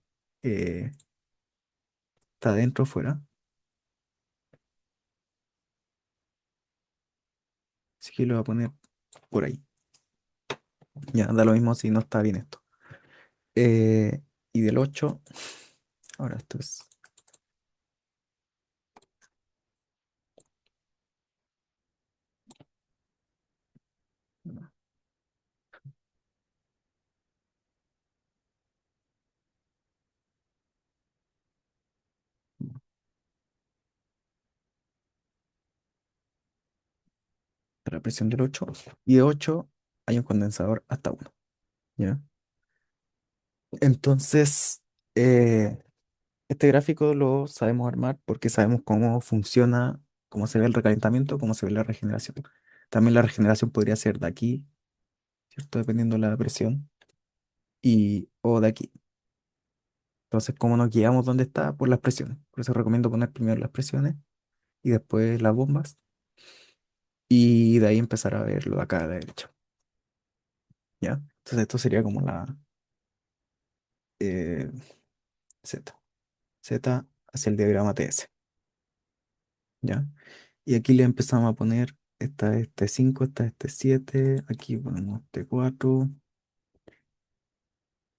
eh, está dentro o fuera. Así que lo voy a poner por ahí. Ya, da lo mismo si no está bien esto. Y del 8, ahora esto es la presión del 8. Y de 8 hay un condensador hasta 1. ¿Ya? Entonces, este gráfico lo sabemos armar porque sabemos cómo funciona, cómo se ve el recalentamiento, cómo se ve la regeneración. También la regeneración podría ser de aquí, ¿cierto? Dependiendo de la presión, o de aquí. Entonces, ¿cómo nos guiamos dónde está? Por las presiones. Por eso recomiendo poner primero las presiones y después las bombas. Y de ahí empezar a ver lo de acá a la derecha. ¿Ya? Entonces, esto sería como la eh, Z. Z hacia el diagrama TS. ¿Ya? Y aquí le empezamos a poner, esta es T5, esta es T7, aquí ponemos T4,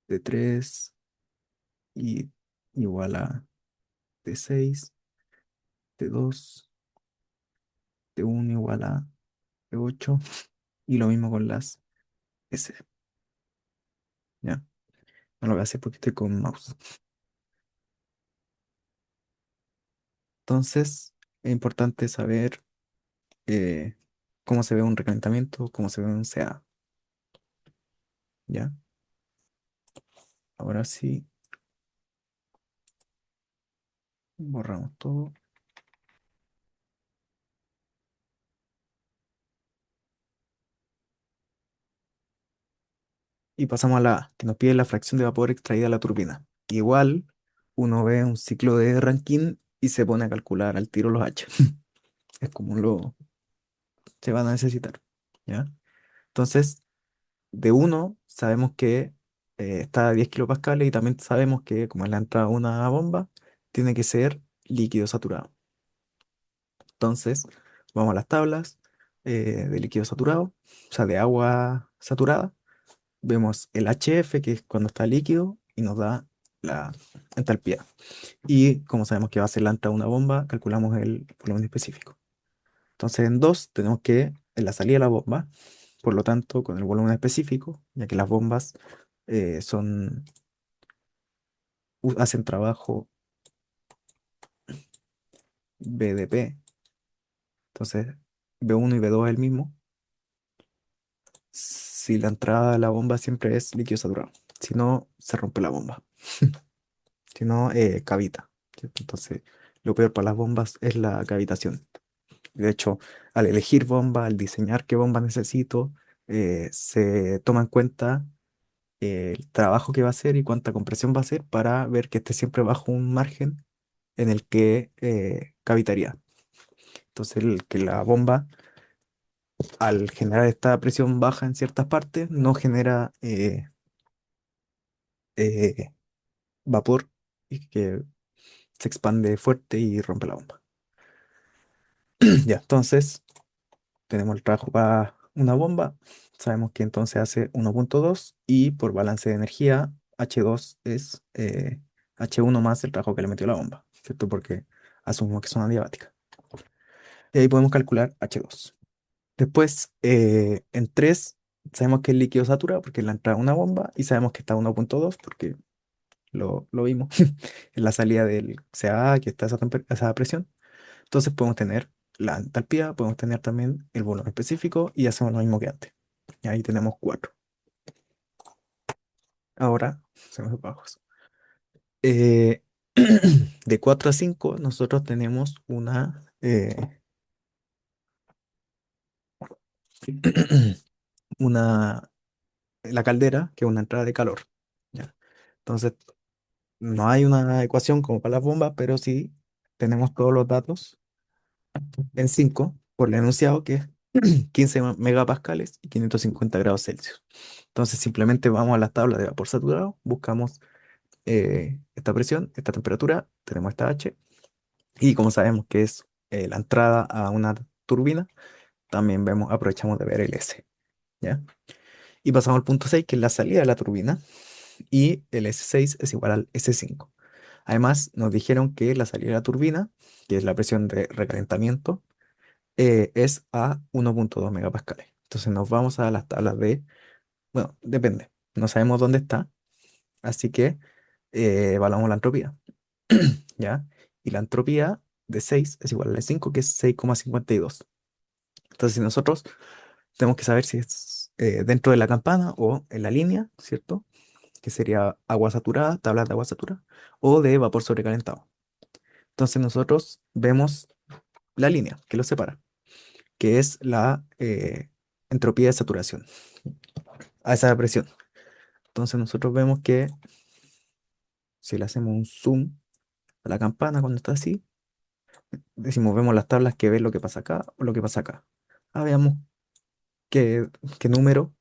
T3 y igual a T6, T2, T1 igual a T8 y lo mismo con las S. ¿Ya? No lo voy a hacer porque estoy con mouse. Entonces, es importante saber eh, cómo se ve un recalentamiento, cómo se ve un CA. ¿Ya? Ahora sí, borramos todo. Y pasamos a la A, que nos pide la fracción de vapor extraída de la turbina. Igual, uno ve un ciclo de Rankine y se pone a calcular al tiro los H. Es como lo se van a necesitar. ¿Ya? Entonces, de uno sabemos que está a 10 kilopascales y también sabemos que, como es la entrada de una bomba, tiene que ser líquido saturado. Entonces, vamos a las tablas de líquido saturado, o sea, de agua saturada. Vemos el HF, que es cuando está líquido, y nos da la entalpía. Y como sabemos que va a ser la entrada de una bomba, calculamos el volumen específico. Entonces, en 2 tenemos que, en la salida de la bomba, por lo tanto, con el volumen específico, ya que las bombas son, hacen trabajo BDP, entonces B1 y B2 es el mismo. Si la entrada de la bomba siempre es líquido saturado, si no, se rompe la bomba. Si no, cavita, ¿cierto? Entonces, lo peor para las bombas es la cavitación. De hecho, al elegir bomba, al diseñar qué bomba necesito, se toma en cuenta el trabajo que va a hacer y cuánta compresión va a hacer para ver que esté siempre bajo un margen en el que cavitaría. Entonces, que la bomba, al generar esta presión baja en ciertas partes, no genera eh, vapor y que se expande fuerte y rompe la bomba. Ya, entonces tenemos el trabajo para una bomba. Sabemos que entonces hace 1,2 y por balance de energía, H2 es H1 más el trabajo que le metió la bomba. ¿cierto? Porque asumimos que son adiabáticas. Y ahí podemos calcular H2. Después, en 3 sabemos que es líquido saturado porque le entra una bomba y sabemos que está a 1.2 porque lo vimos en la salida del CA, que está a esa presión. Entonces podemos tener la entalpía, podemos tener también el volumen específico y hacemos lo mismo que antes. Y ahí tenemos 4. Ahora, hacemos bajos. Eh, de 4 a 5 nosotros tenemos una, la caldera, que es una entrada de calor. ¿Ya? Entonces, no hay una ecuación como para las bombas, pero sí tenemos todos los datos en 5 por el enunciado, que es 15 megapascales y 550 grados Celsius. Entonces, simplemente vamos a las tablas de vapor saturado, buscamos esta presión, esta temperatura, tenemos esta H, y como sabemos que es la entrada a una turbina, también aprovechamos de ver el S, ¿ya? Y pasamos al punto 6 que es la salida de la turbina, y el S6 es igual al S5. Además, nos dijeron que la salida de la turbina, que es la presión de recalentamiento, es a 1.2 megapascales. Entonces nos vamos a las tablas bueno, depende, no sabemos dónde está, así que evaluamos la entropía, ¿ya? Y la entropía de 6 es igual a la de 5, que es 6,52. Entonces, si nosotros tenemos que saber si es dentro de la campana o en la línea, ¿cierto? Que sería agua saturada, tablas de agua saturada, o de vapor sobrecalentado. Entonces, nosotros vemos la línea que lo separa, que es la entropía de saturación a esa presión. Entonces, nosotros vemos que si le hacemos un zoom a la campana cuando está así, decimos, vemos las tablas que ven lo que pasa acá o lo que pasa acá. Veamos qué número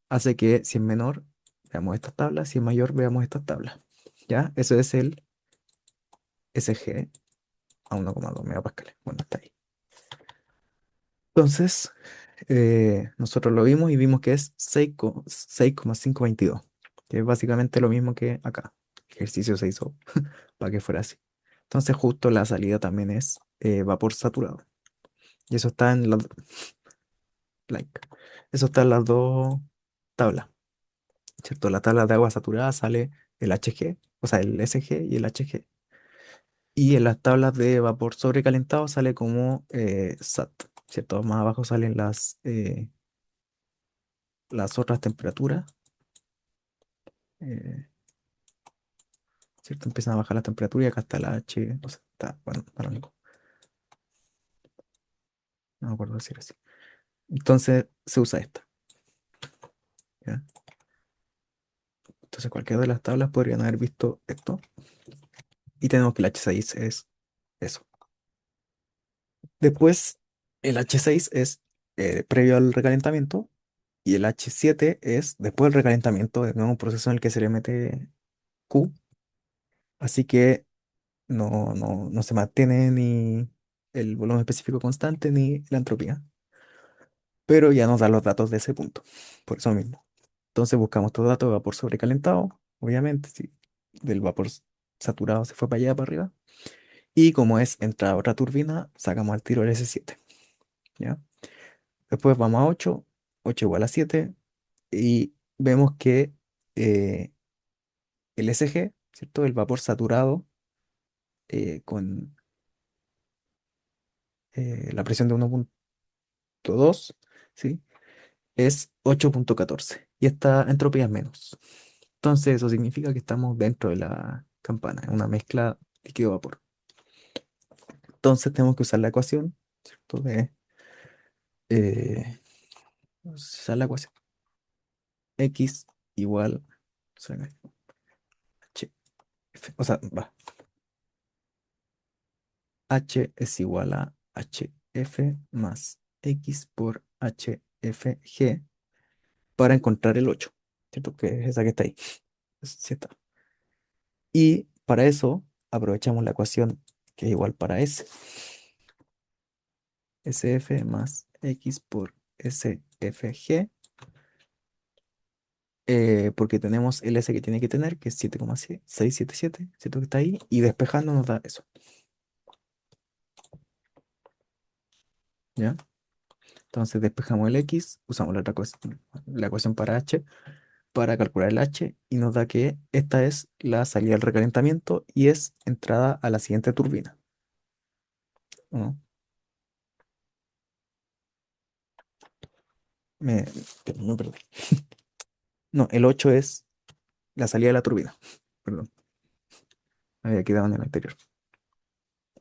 hace que si es menor, veamos estas tablas, si es mayor, veamos estas tablas. ¿Ya? Eso es el SG a 1,2 megapascales. Bueno, está ahí. Entonces, nosotros lo vimos y vimos que es 6,522, que es básicamente lo mismo que acá. El ejercicio se hizo para que fuera así. Entonces, justo la salida también es vapor saturado. Y eso está en like, eso está en las dos tablas, ¿cierto? La tabla de agua saturada sale el HG, o sea, el SG y el HG. Y en las tablas de vapor sobrecalentado sale como SAT, ¿cierto? Más abajo salen las otras temperaturas, eh, ¿cierto? Empiezan a bajar la temperatura y acá está la H, o sea, está, bueno, para mí, no me acuerdo decir así. Entonces se usa esta, ¿ya? Entonces cualquiera de las tablas podrían haber visto esto. Y tenemos que el H6 es eso. Después, el H6 es previo al recalentamiento y el H7 es después del recalentamiento, de nuevo un proceso en el que se le mete Q, así que no se mantiene ni el volumen específico constante ni la entropía, pero ya nos da los datos de ese punto, por eso mismo. Entonces buscamos estos datos de vapor sobrecalentado, obviamente, si del vapor saturado se fue para allá, para arriba, y como es entrada a otra turbina, sacamos al tiro el S7, ¿ya? Después vamos a 8, 8 igual a 7, y vemos que eh, el SG, ¿cierto? El vapor saturado con la presión de 1.2, ¿sí? Es 8.14 y esta entropía es menos. Entonces eso significa que estamos dentro de la campana, en una mezcla líquido-vapor. Entonces tenemos que usar la ecuación, ¿cierto? Usar la ecuación X igual, o sea, o sea, va, H es igual a HF más X por HFG para encontrar el 8, ¿cierto? Que es esa que está ahí. Sí está. Y para eso aprovechamos la ecuación que es igual para S. SF más X por SFG porque tenemos el S que tiene que tener, que es 7,677, ¿cierto? Que está ahí, y despejando nos da eso, ¿ya? Entonces despejamos el X, usamos la ecuación para H, para calcular el H, y nos da que esta es la salida del recalentamiento y es entrada a la siguiente turbina, ¿no? Me, me perdí. No, el 8 es la salida de la turbina, perdón, había quedado en el anterior,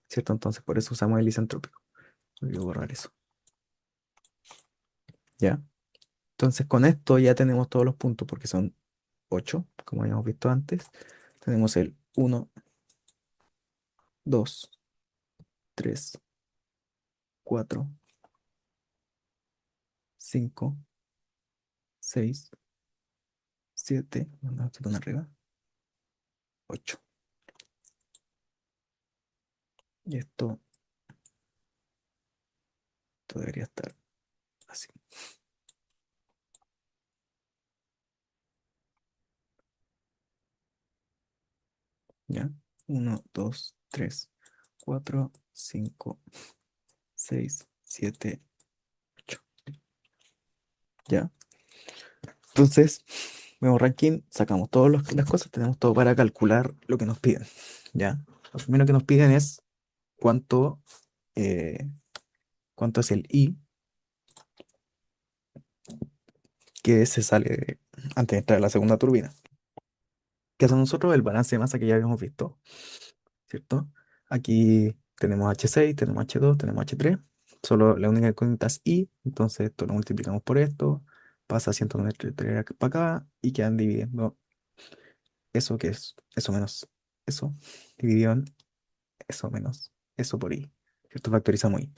¿cierto? Entonces por eso usamos el isentrópico. Voy a borrar eso, ¿ya? Entonces con esto ya tenemos todos los puntos porque son 8 como habíamos visto antes. Tenemos el 1, 2, 3, 4, 5, 6, 7, no, esto está arriba, 8. Y esto debería estar así, ¿ya? 1, 2, 3, 4, 5, 6, 7, 8. ¿Ya? Entonces, vemos ranking, sacamos todas las cosas, tenemos todo para calcular lo que nos piden, ¿ya? Lo primero que nos piden es cuánto, eh, cuánto es el I que se sale antes de entrar a la segunda turbina. ¿Qué hacemos nosotros? El balance de masa que ya habíamos visto, ¿cierto? Aquí tenemos H6, tenemos H2, tenemos H3. Solo la única incógnita es I, entonces esto lo multiplicamos por esto, pasa a 193 para acá y quedan dividiendo eso que es eso menos eso, dividido en eso menos eso por I, ¿cierto? Factorizamos I.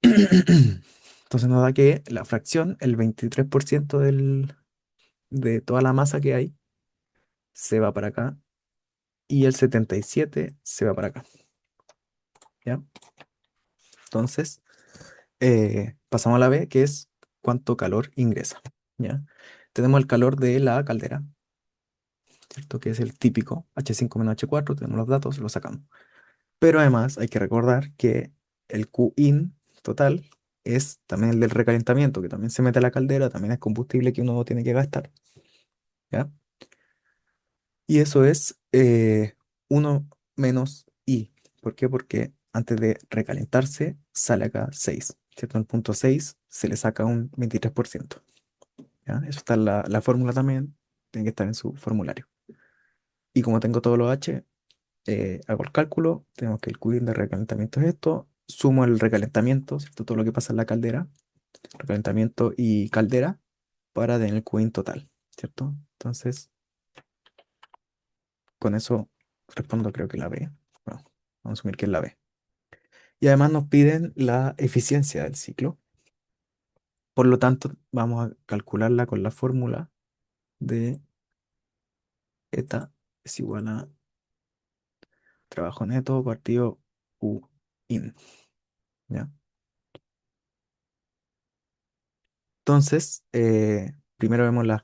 Entonces nos da que la fracción, el 23% de toda la masa que hay, se va para acá y el 77 se va para acá, ¿ya? Entonces, pasamos a la B, que es cuánto calor ingresa, ¿ya? Tenemos el calor de la caldera, ¿cierto? Que es el típico H5 menos H4, tenemos los datos, los sacamos. Pero además hay que recordar que el Qin total es también el del recalentamiento, que también se mete a la caldera, también es combustible que uno tiene que gastar, ¿ya? Y eso es 1 menos I. ¿Por qué? Porque antes de recalentarse sale acá 6, ¿cierto? En el punto 6 se le saca un 23%, ¿ya? Eso está en la fórmula también, tiene que estar en su formulario. Y como tengo todos los H, hago el cálculo, tenemos que el Q de recalentamiento es esto, sumo el recalentamiento, ¿cierto? Todo lo que pasa en la caldera, recalentamiento y caldera, para tener el Q total, ¿cierto? Entonces, con eso respondo creo que la B. Bueno, vamos a asumir que es la B. Y además nos piden la eficiencia del ciclo. Por lo tanto, vamos a calcularla con la fórmula de eta es igual a trabajo neto partido Q in, ¿ya? Entonces, primero vemos las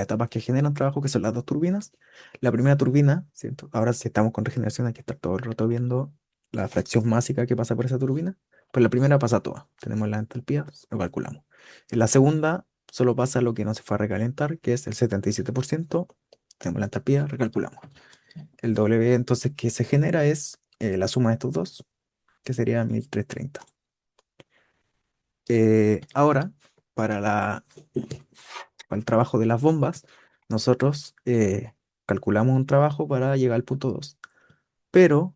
etapas que generan trabajo, que son las dos turbinas. La primera turbina, ¿cierto? Ahora si estamos con regeneración hay que estar todo el rato viendo la fracción másica que pasa por esa turbina. Pues la primera pasa toda. Tenemos la entalpía, lo calculamos. En la segunda solo pasa lo que no se fue a recalentar, que es el 77%. Tenemos la entalpía, recalculamos. El W entonces que se genera es la suma de estos dos, que sería 1330. Ahora, para para el trabajo de las bombas, nosotros calculamos un trabajo para llegar al punto 2. Pero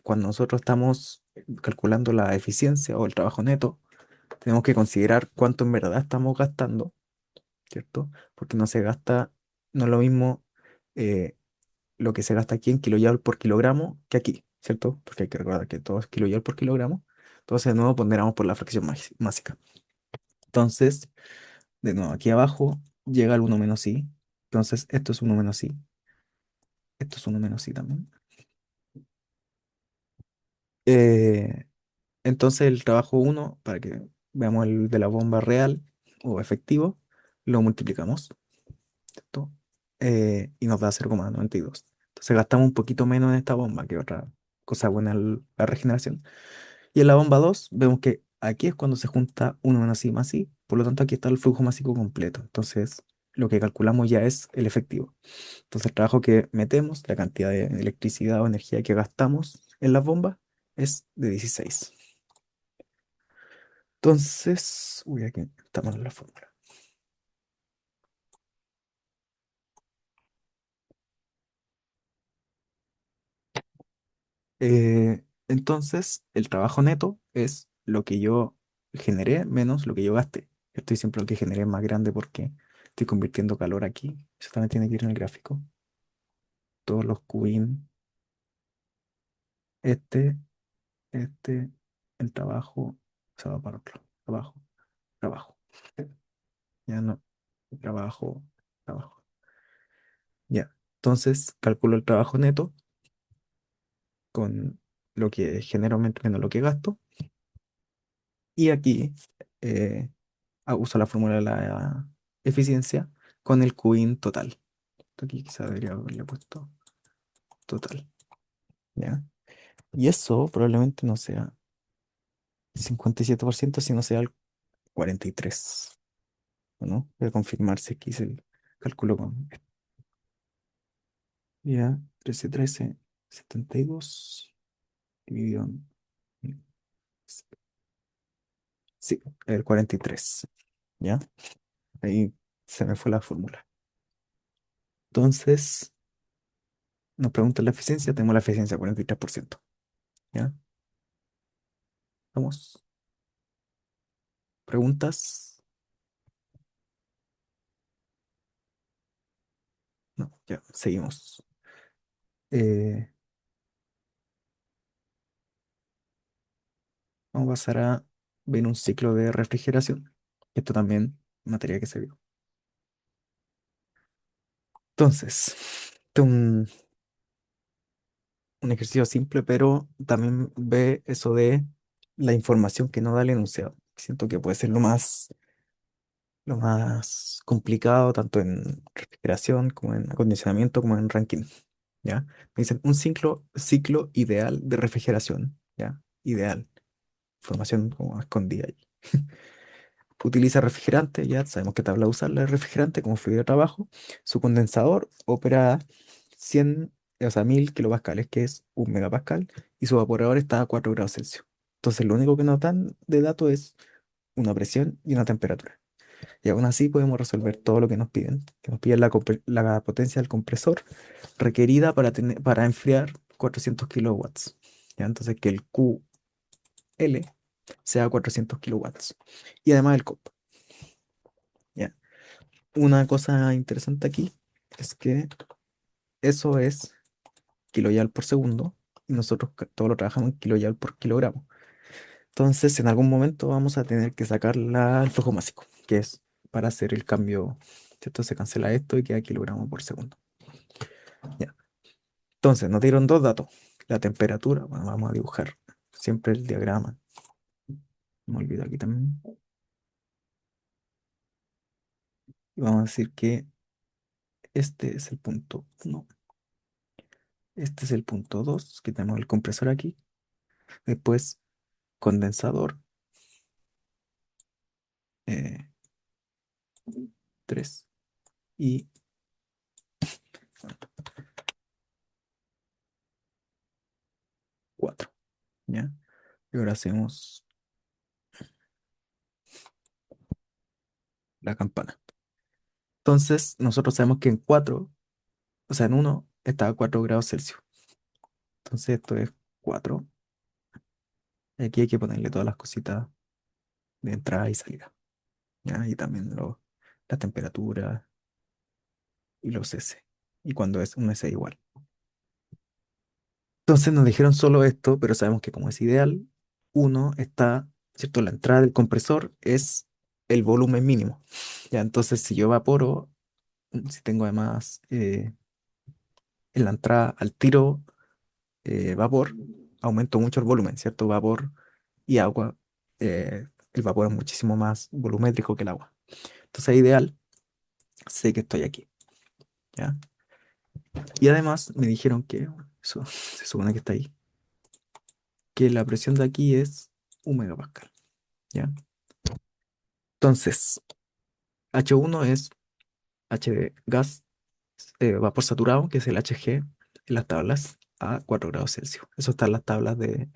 cuando nosotros estamos calculando la eficiencia o el trabajo neto, tenemos que considerar cuánto en verdad estamos gastando, ¿cierto? Porque no se gasta, no es lo mismo eh, lo que se gasta aquí en kilojoule por kilogramo que aquí, ¿cierto? Porque hay que recordar que todo es kilojoule por kilogramo. Entonces, de nuevo, ponderamos por la fracción másica. Entonces, de nuevo, aquí abajo llega el 1 menos i. Entonces, esto es 1 menos i. Esto es 1 menos i también. Eh, entonces, el trabajo uno para que veamos el de la bomba real o efectivo, lo multiplicamos. ¿cierto? Y nos da 0,92. Entonces gastamos un poquito menos en esta bomba, que otra cosa buena la regeneración. Y en la bomba 2 vemos que aquí es cuando se junta uno menos I más I, por lo tanto aquí está el flujo másico completo. Entonces lo que calculamos ya es el efectivo. Entonces el trabajo que metemos, la cantidad de electricidad o energía que gastamos en las bombas es de 16. Entonces, uy, aquí está mal la fórmula. Entonces, el trabajo neto es lo que yo generé menos lo que yo gasté. Estoy siempre lo que generé es más grande porque estoy convirtiendo calor aquí. Eso también tiene que ir en el gráfico. Todos los qin, este, el trabajo, se va para otro. Trabajo, trabajo. Ya no, trabajo, trabajo. Ya. Entonces, calculo el trabajo neto con lo que genero menos lo que gasto. Y aquí eh, uso la fórmula de la eficiencia con el qin total. Esto aquí quizá debería haberle puesto total. ¿Ya? Y eso probablemente no sea 57%, sino sea el 43%. ¿O no? Voy a confirmar si aquí hice el cálculo con esto. Ya, 13, 72 dividido en... Sí, el 43. ¿Ya? Ahí se me fue la fórmula. Entonces, nos pregunta la eficiencia, tenemos la eficiencia 43%. ¿Ya? Vamos. ¿Preguntas? No, ya, seguimos. Eh, Vamos a pasar a ver un ciclo de refrigeración. Esto también, materia que se vio. Entonces, esto es un ejercicio simple, pero también ve eso de la información que no da el enunciado. Siento que puede ser lo más complicado, tanto en refrigeración como en acondicionamiento, como en ranking. ¿Ya? Me dicen un ciclo ideal de refrigeración. ¿Ya? Ideal. Información como escondida ahí. Utiliza refrigerante, ya sabemos qué tabla usar la refrigerante como fluido de trabajo. Su condensador opera a 100, o sea, 1000 kilopascales, que es un megapascal, y su evaporador está a 4 grados Celsius. Entonces, lo único que nos dan de dato es una presión y una temperatura. Y aún así podemos resolver todo lo que nos piden la potencia del compresor requerida para enfriar 400 kilowatts. ¿Ya? Entonces, que el QL sea 400 kilowatts. Y además el COP. ¿Ya? Una cosa interesante aquí es que eso es kilojoule por segundo y nosotros todo lo trabajamos en kilojoule por kilogramo. Entonces, en algún momento vamos a tener que sacar el flujo másico, que es para hacer el cambio, ¿cierto? Se cancela esto y queda kilogramo por segundo. Ya. Entonces, nos dieron dos datos. La temperatura, bueno, vamos a dibujar siempre el diagrama. Me olvido aquí también. Y vamos a decir que este es el punto 1. Este es el punto 2, que tenemos el compresor aquí. Después, condensador. 3 y 4. ¿Ya? Y ahora hacemos la campana. Entonces, nosotros sabemos que en 4, o sea, en uno está a 4 grados Celsius. Entonces, esto es 4. Y aquí hay que ponerle todas las cositas de entrada y salida. ¿Ya? Y también la temperatura y los S. Y cuando es un S igual. Entonces, nos dijeron solo esto, pero sabemos que como es ideal, uno está, ¿cierto? La entrada del compresor es el volumen mínimo. Ya, entonces, si yo evaporo, si tengo además en la entrada al tiro vapor, aumento mucho el volumen, ¿cierto? Vapor y agua, el vapor es muchísimo más volumétrico que el agua. Entonces, es ideal, sé que estoy aquí. ¿ya? Y además me dijeron que, eso se supone que está ahí, que la presión de aquí es 1 megapascal, ¿ya? Entonces, H1 es H de gas, vapor saturado, que es el Hg, en las tablas a 4 grados Celsius. Eso está en las tablas del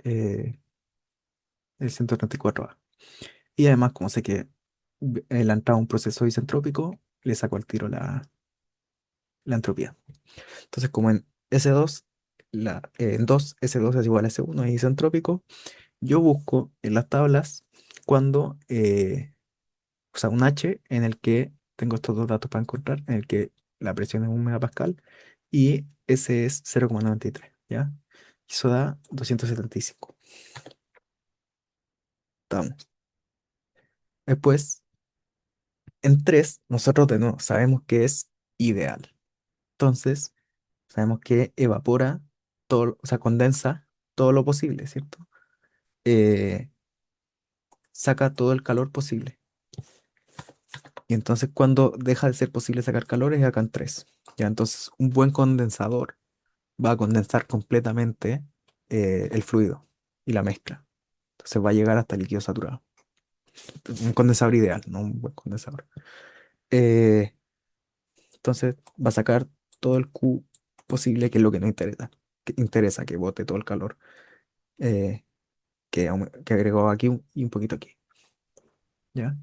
134A. Y además, como sé que la entrada a un proceso isentrópico, le saco al tiro la entropía. Entonces, como en S2, en 2, S2 es igual a S1, es isentrópico, yo busco en las tablas cuando, o sea, un H en el que tengo estos dos datos para encontrar, en el que la presión es 1 megapascal y S es 0,93, ¿ya? Eso da 275. Estamos. Después, en 3 nosotros de nuevo sabemos que es ideal. Entonces, sabemos que evapora todo, o sea, condensa todo lo posible, ¿cierto? Eh, saca todo el calor posible. Y entonces cuando deja de ser posible sacar calor es acá en 3. Ya, entonces un buen condensador va a condensar completamente el fluido y la mezcla. Entonces va a llegar hasta el líquido saturado. Un condensador ideal, no un buen condensador. Eh, entonces va a sacar todo el Q posible, que es lo que nos interesa. Que interesa que bote todo el calor eh, que agregó aquí y un poquito aquí. ¿Ya?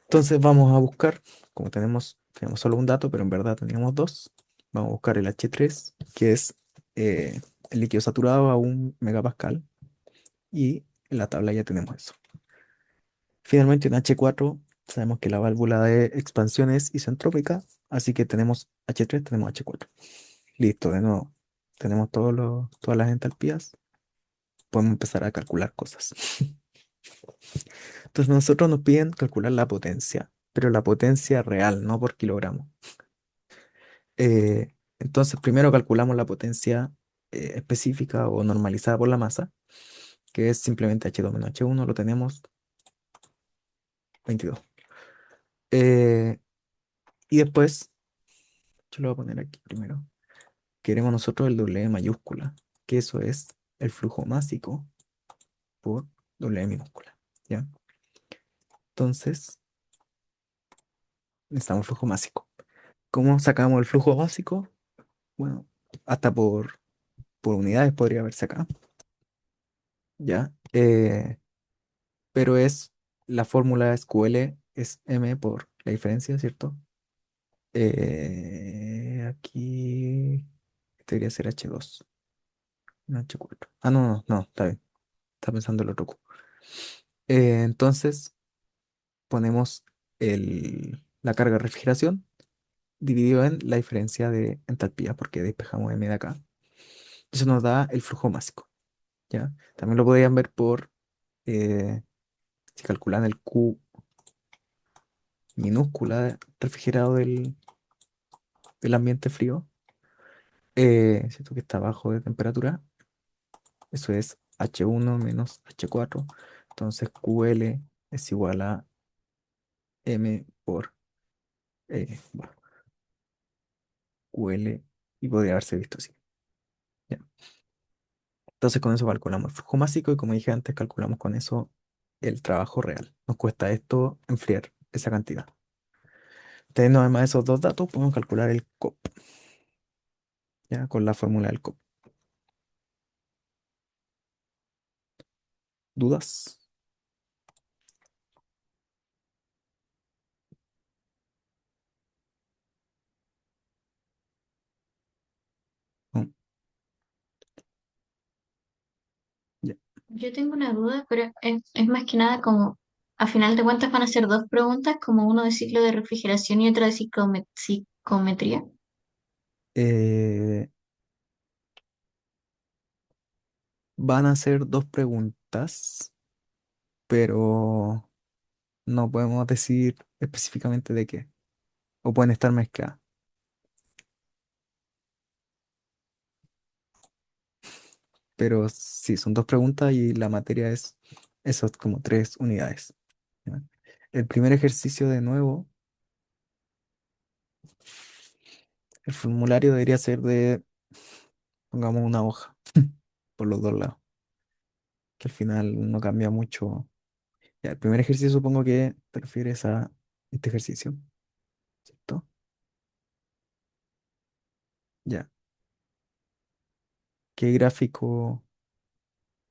Entonces vamos a buscar, como tenemos solo un dato, pero en verdad teníamos dos, vamos a buscar el H3, que es eh, el líquido saturado a 1 megapascal, y en la tabla ya tenemos eso. Finalmente en H4 sabemos que la válvula de expansión es isentrópica, así que tenemos H3, tenemos H4. Listo, de nuevo, tenemos todas las entalpías, podemos empezar a calcular cosas. Entonces nosotros nos piden calcular la potencia, pero la potencia real, no por kilogramo. Entonces, primero calculamos la potencia específica o normalizada por la masa, que es simplemente H2 menos H1, lo tenemos 22. Eh, y después, yo lo voy a poner aquí primero, queremos nosotros el W mayúscula, que eso es el flujo másico por W minúscula, ¿ya? Entonces, necesitamos flujo másico. ¿Cómo sacamos el flujo básico? Bueno, hasta por unidades podría verse acá, ¿ya? Pero la fórmula es QL, es M por la diferencia, ¿cierto? Aquí debería ser H2, no H4. Ah, no, no, no, está bien. Está pensando el otro Q. Entonces ponemos la carga de refrigeración dividido en la diferencia de entalpía, porque despejamos M de acá. Eso nos da el flujo másico, ¿ya? También lo podrían ver eh, si calculan el Q minúscula refrigerado del ambiente frío, ¿cierto? Que está bajo de temperatura. Eso es H1 menos H4. Entonces QL es igual a M por bueno, QL, y podría haberse visto así. Ya. Entonces con eso calculamos el flujo másico y, como dije antes, calculamos con eso el trabajo real. Nos cuesta esto enfriar esa cantidad. Teniendo además esos dos datos, podemos calcular el COP, ¿ya? Con la fórmula del COP. ¿Dudas? ¿No? Ya. Yo tengo una duda, pero es más que nada como, a final de cuentas van a ser dos preguntas, como uno de ciclo de refrigeración y otra de psicometría. Eh, Van a ser dos preguntas, pero no podemos decir específicamente de qué, o pueden estar mezcladas. Pero sí, son dos preguntas y la materia es eso, es como 3 unidades. ¿Ya? El primer ejercicio, de nuevo, El formulario debería ser de, pongamos una hoja por los dos lados, que al final no cambia mucho. Ya, el primer ejercicio supongo que te refieres a este ejercicio, ¿cierto? Ya. ¿Qué gráfico?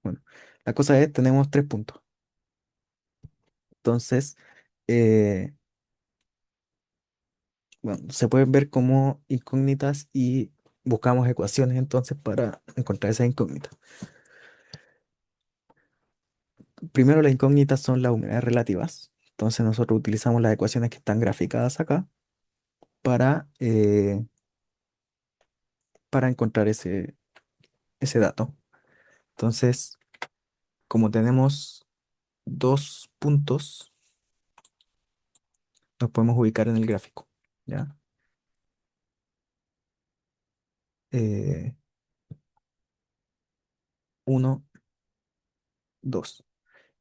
Bueno, la cosa es, tenemos 3 puntos. Entonces, eh, bueno, se pueden ver como incógnitas y buscamos ecuaciones entonces para encontrar esas incógnitas. Primero, las incógnitas son las humedades relativas. Entonces, nosotros utilizamos las ecuaciones que están graficadas acá para, para encontrar ese dato. Entonces, como tenemos 2 puntos, nos podemos ubicar en el gráfico, ¿ya? Eh, 1, 2.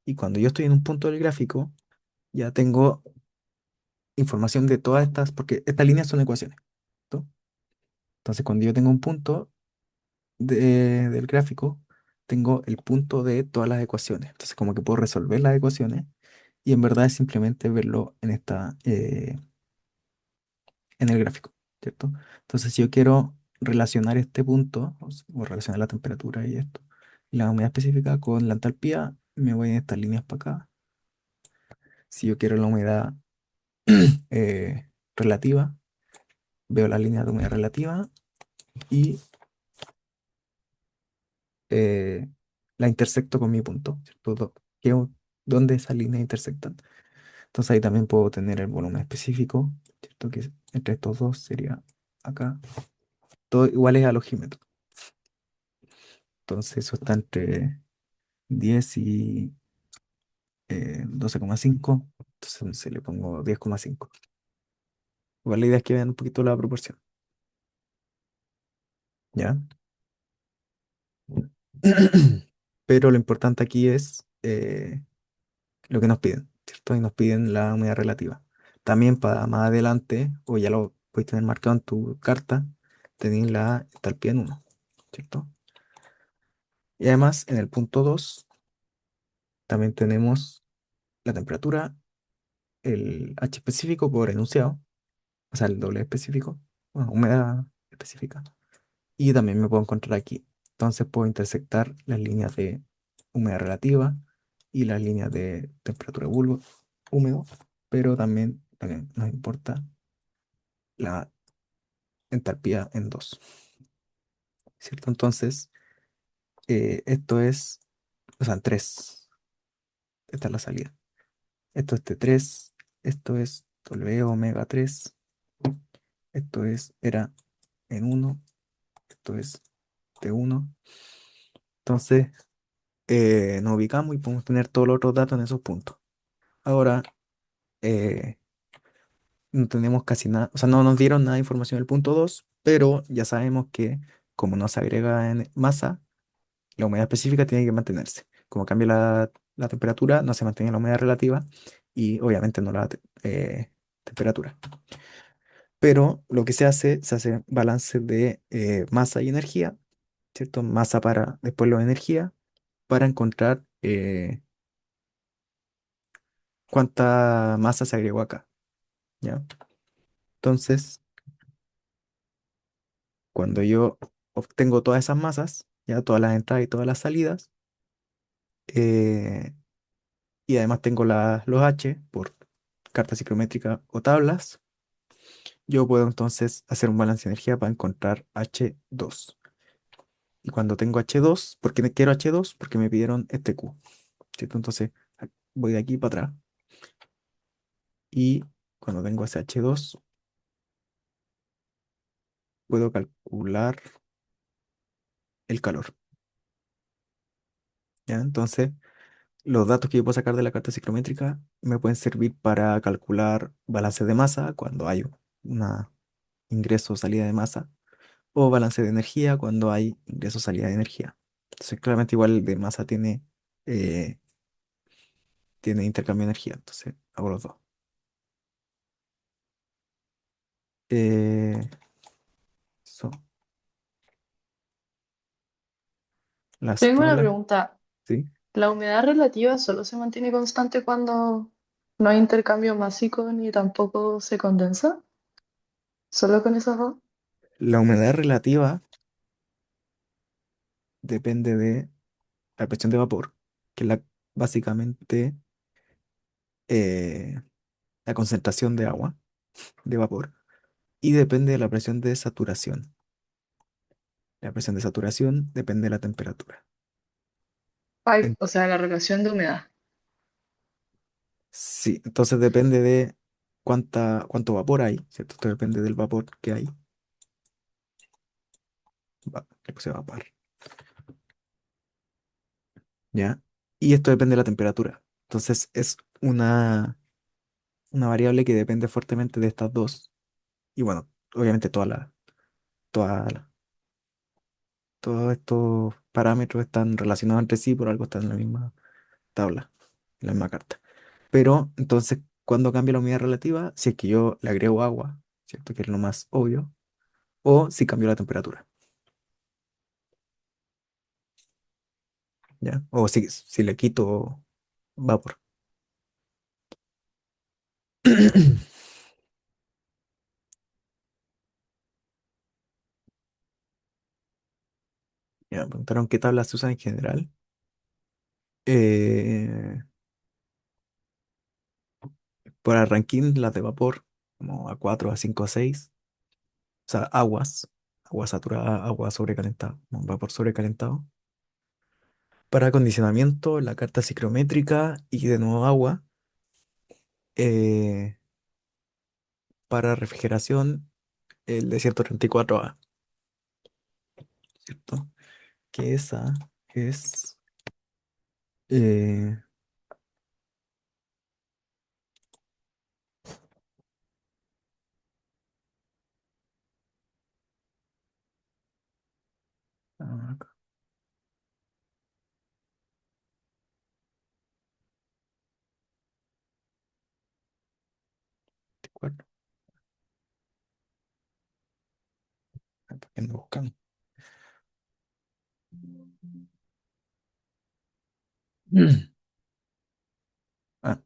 Y cuando yo estoy en un punto del gráfico, ya tengo información de todas estas, porque estas líneas son ecuaciones, ¿no? Entonces, cuando yo tengo un punto del gráfico, tengo el punto de todas las ecuaciones. Entonces, como que puedo resolver las ecuaciones y en verdad es simplemente verlo en el gráfico, ¿cierto? Entonces, si yo quiero relacionar este punto, o relacionar la temperatura y esto, y la humedad específica con la entalpía, me voy en estas líneas para acá. Si yo quiero la humedad eh, relativa, veo la línea de humedad relativa y eh, la intersecto con mi punto, ¿cierto? ¿Dónde esas líneas intersectan? Entonces ahí también puedo tener el volumen específico, ¿cierto? Que entre estos dos sería acá. Todo iguales al ojímetro. Entonces eso está entre 10 y 12,5. Entonces se le pongo 10,5. Igual la idea es que vean un poquito la proporción, ¿ya? Pero lo importante aquí es lo que nos piden, ¿cierto? Y nos piden la humedad relativa. También para más adelante, o ya lo puedes tener marcado en tu carta, tenéis la entalpía en 1, ¿cierto? Y además, en el punto 2 también tenemos la temperatura, el H específico por enunciado, o sea, el doble específico, bueno, humedad específica. Y también me puedo encontrar aquí. Entonces puedo intersectar las líneas de humedad relativa y las líneas de temperatura de bulbo húmedo, pero también nos importa la entalpía en 2, ¿cierto? Entonces, esto es, o sea, en 3, esta es la salida. Esto es T3, esto es W omega 3, era en 1, esto es T1. Entonces, nos ubicamos y podemos tener todos los otros datos en esos puntos. Ahora, eh, no tenemos casi nada, o sea, no nos dieron nada de información del punto 2, pero ya sabemos que como no se agrega en masa, la humedad específica tiene que mantenerse. Como cambia la temperatura, no se mantiene la humedad relativa y obviamente no temperatura. Pero lo que se hace balance de masa y energía, ¿cierto? Masa para después la energía, para encontrar cuánta masa se agregó acá, ¿ya? Entonces, cuando yo obtengo todas esas masas, ya todas las entradas y todas las salidas, eh, y además tengo los H por carta psicométrica o tablas, yo puedo entonces hacer un balance de energía para encontrar H2. Y cuando tengo H2, ¿por qué quiero H2? Porque me pidieron este Q, ¿cierto? Entonces voy de aquí para atrás y cuando tengo ese H2, puedo calcular el calor, ¿ya? Entonces, los datos que yo puedo sacar de la carta psicométrica me pueden servir para calcular balance de masa cuando hay una ingreso o salida de masa, o balance de energía cuando hay ingreso o salida de energía. Entonces, claramente igual el de masa eh, tiene intercambio de energía, entonces hago los dos. Eh, Las Tengo una tablas, pregunta. ¿sí? ¿La humedad relativa solo se mantiene constante cuando no hay intercambio másico ni tampoco se condensa? ¿Solo con esas dos? La humedad relativa depende de la presión de vapor, que es básicamente eh, la concentración de agua, de vapor, y depende de la presión de saturación. La presión de saturación depende de la temperatura. Ay, En- o sea, la relación de humedad. sí, entonces depende de cuánto vapor hay, ¿cierto? Esto depende del vapor que hay. Le puse vapor, ¿ya? Y esto depende de la temperatura. Entonces es una variable que depende fuertemente de estas dos. Y bueno, obviamente toda la- todos estos parámetros están relacionados entre sí, por algo están en la misma tabla, en la misma carta. Pero entonces, ¿cuándo cambia la humedad relativa? Si es que yo le agrego agua, ¿cierto? Que es lo más obvio. O si cambio la temperatura, ¿ya? O si le quito vapor. Ya, me preguntaron qué tablas se usan en general. Eh, para ranking, las de vapor, como A4, A5, A6. O sea, agua saturada, agua sobrecalentada, como vapor sobrecalentado. Para acondicionamiento, la carta ciclométrica y de nuevo agua. Eh, para refrigeración, el de 134A, ¿cierto? Que esa es... eh, acá, 24, ¿por qué no buscan? Ah,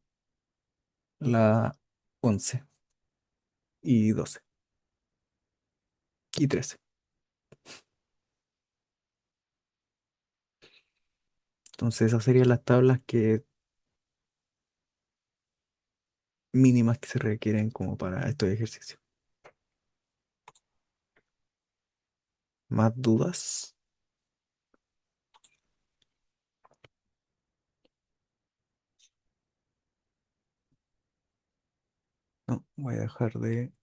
la 11 y 12 y 13. Entonces esas serían las tablas mínimas que se requieren como para estos ejercicios. ¿Más dudas? No, voy a dejar de